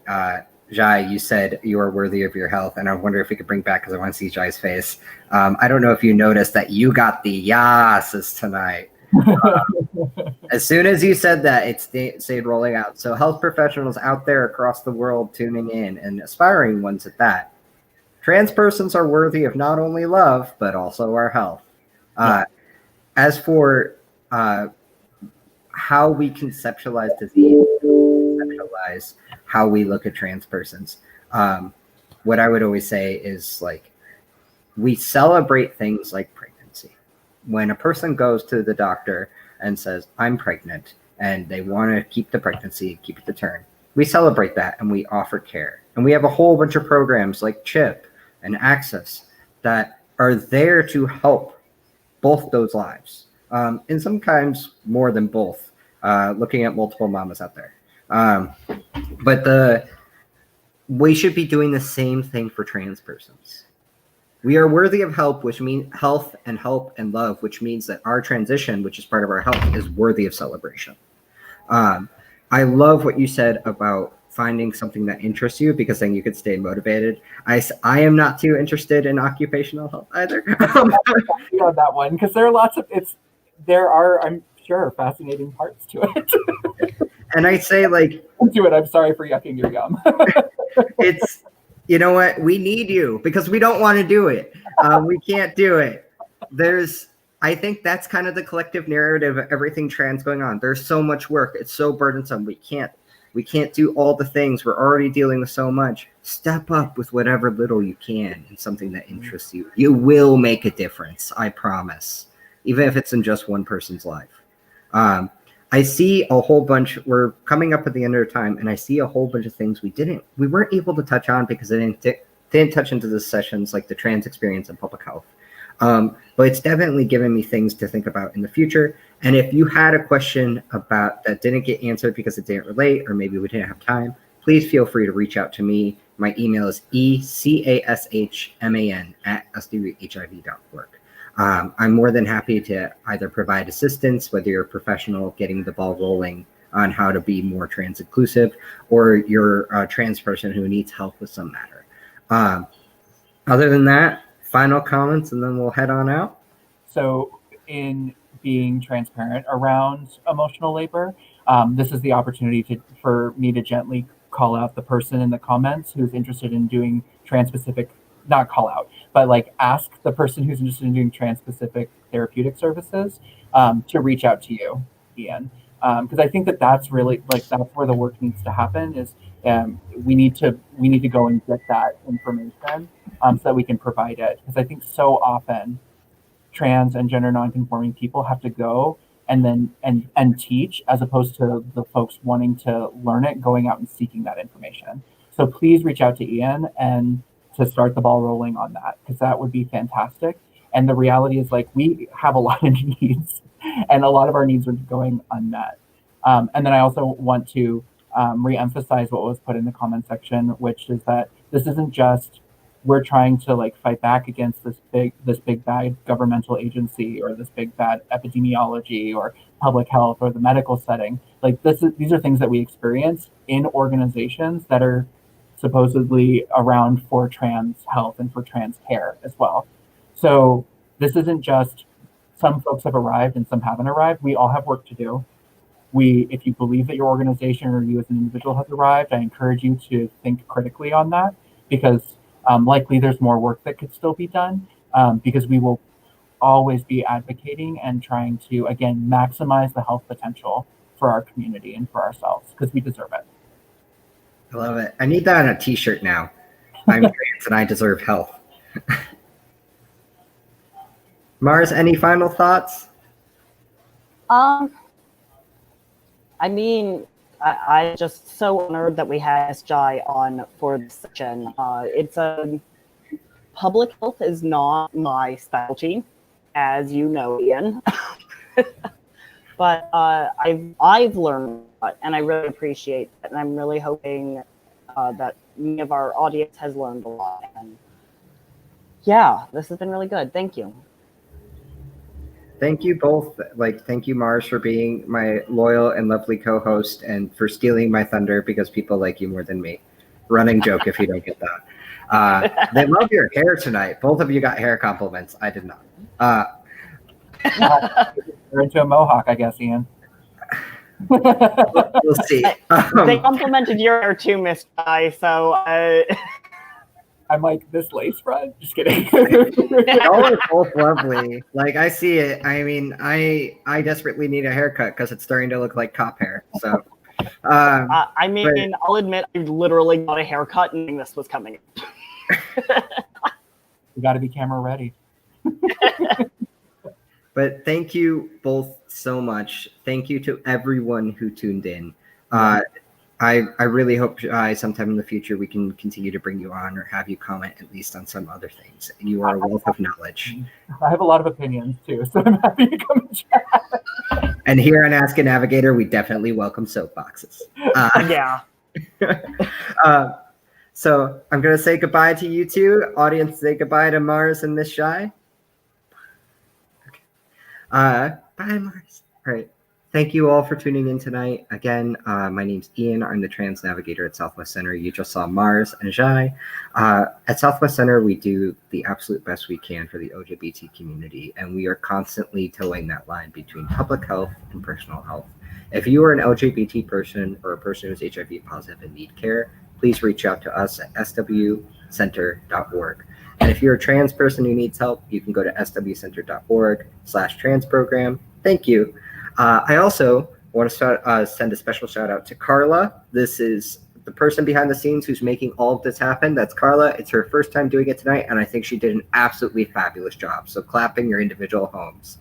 Jai, you said you are worthy of your health, and I wonder if we could bring back, because I want to see Jai's face. I don't know if you noticed that you got the yasses tonight. As soon as you said that, it stayed rolling out. So health professionals out there across the world tuning in, and aspiring ones at that. Trans persons are worthy of not only love, but also our health. As for how we conceptualize disease, conceptualize how we look at trans persons, what I would always say is like, we celebrate things like pregnancy. When a person goes to the doctor and says, I'm pregnant, and they want to keep the pregnancy, keep it to term, we celebrate that and we offer care. And we have a whole bunch of programs like CHIP and Access that are there to help both those lives. And sometimes more than both, looking at multiple mamas out there. But we should be doing the same thing for trans persons. We are worthy of help, which means health and love, which means that our transition, which is part of our health, is worthy of celebration. I love what you said about finding something that interests you, because then you could stay motivated. I am not too interested in occupational health either. On that one, because there are lots of there are, I'm sure, fascinating parts to it. And I say, like, do it. I'm sorry for yucking your yum. it's, you know what? We need you because we don't want to do it. We can't do it. I think that's kind of the collective narrative of everything trans going on. There's so much work. It's so burdensome. We can't do all the things. We're already dealing with so much. Step up with whatever little you can in something that interests you. You will make a difference. I promise. Even if it's in just one person's life. I see a whole bunch. We're coming up at the end of our time, and I see a whole bunch of things we weren't able to touch on because they didn't touch into the sessions, like the trans experience and public health. But it's definitely given me things to think about in the future. And if you had a question about that didn't get answered because it didn't relate, or maybe we didn't have time, please feel free to reach out to me. My email is ecashman@sdhiv.org. I'm more than happy to either provide assistance, whether you're a professional getting the ball rolling on how to be more trans inclusive, or you're a trans person who needs help with some matter. Other than that, final comments, and then we'll head on out. So in being transparent around emotional labor, this is the opportunity for me to gently call out the person in the comments who's interested in doing trans-specific, not call out, but like ask the person who's interested in doing trans-specific therapeutic services to reach out to you, Ian. Because I think that's really, like, that's where the work needs to happen, is we need to go and get that information so that we can provide it. Because I think so often trans and gender nonconforming people have to go and teach, as opposed to the folks wanting to learn it, going out and seeking that information. So please reach out to Ian and to start the ball rolling on that, because that would be fantastic. And the reality is, like, we have a lot of needs, and a lot of our needs are going unmet. And then I also want to re-emphasize what was put in the comment section, which is that this isn't just we're trying to like fight back against this big bad governmental agency, or this big bad epidemiology or public health or the medical setting. Like these are things that we experience in organizations that are supposedly around for trans health and for trans care as well. So this isn't just some folks have arrived and some haven't arrived. We all have work to do. If you believe that your organization or you as an individual has arrived, I encourage you to think critically on that, because likely there's more work that could still be done, because we will always be advocating and trying to, again, maximize the health potential for our community and for ourselves, because we deserve it. I love it. I need that on a t-shirt now. I'm trans and I deserve health. Mars, any final thoughts? I mean, I'm just so honored that we had S. Jai on for this session. Public health is not my specialty, as you know, Ian. But I've learned a lot, and I really appreciate it. And I'm really hoping that many of our audience has learned a lot. And yeah, this has been really good. Thank you. Thank you both. Thank you, Mars, for being my loyal and lovely co-host, and for stealing my thunder, because people like you more than me. Running joke if you don't get that. They love your hair tonight. Both of you got hair compliments. I did not. You're into a mohawk, I guess, Ian. We'll see. They complimented your hair too, Miss Jai, so... I'm like, this lace front? Just kidding. Y'all are both lovely. Like, I see it. I mean, I desperately need a haircut because it's starting to look like cop hair. So, I mean, but I'll admit, I literally got a haircut knowing this was coming. You got to be camera ready. But thank you both so much. Thank you to everyone who tuned in. I really hope sometime in the future we can continue to bring you on, or have you comment at least on some other things. You are a wealth of knowledge. I have a lot of opinions too, so I'm happy to come and chat. And here on Ask a Navigator, we definitely welcome soapboxes. Yeah. So I'm going to say goodbye to you two. Audience, say goodbye to Mars and Miss Jai. Okay. Bye, Mars. All right. thank you all for tuning in tonight. Again, my name's Ian. I'm the trans navigator at Southwest Center. You just saw Mars and Jai. At Southwest Center, we do the absolute best we can for the LGBT community, and we are constantly towing that line between public health and personal health. If you are an LGBT person or a person who's HIV positive and need care, please reach out to us at swcenter.org. And if you're a trans person who needs help, you can go to swcenter.org/trans program. Thank you. I also want to send a special shout out to Carla. This is the person behind the scenes who's making all of this happen. That's Carla. It's her first time doing it tonight, and I think she did an absolutely fabulous job. So clap in your individual homes.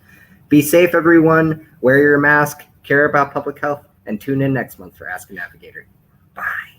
Be safe, everyone. Wear your mask, care about public health, and tune in next month for Ask a Navigator. Bye.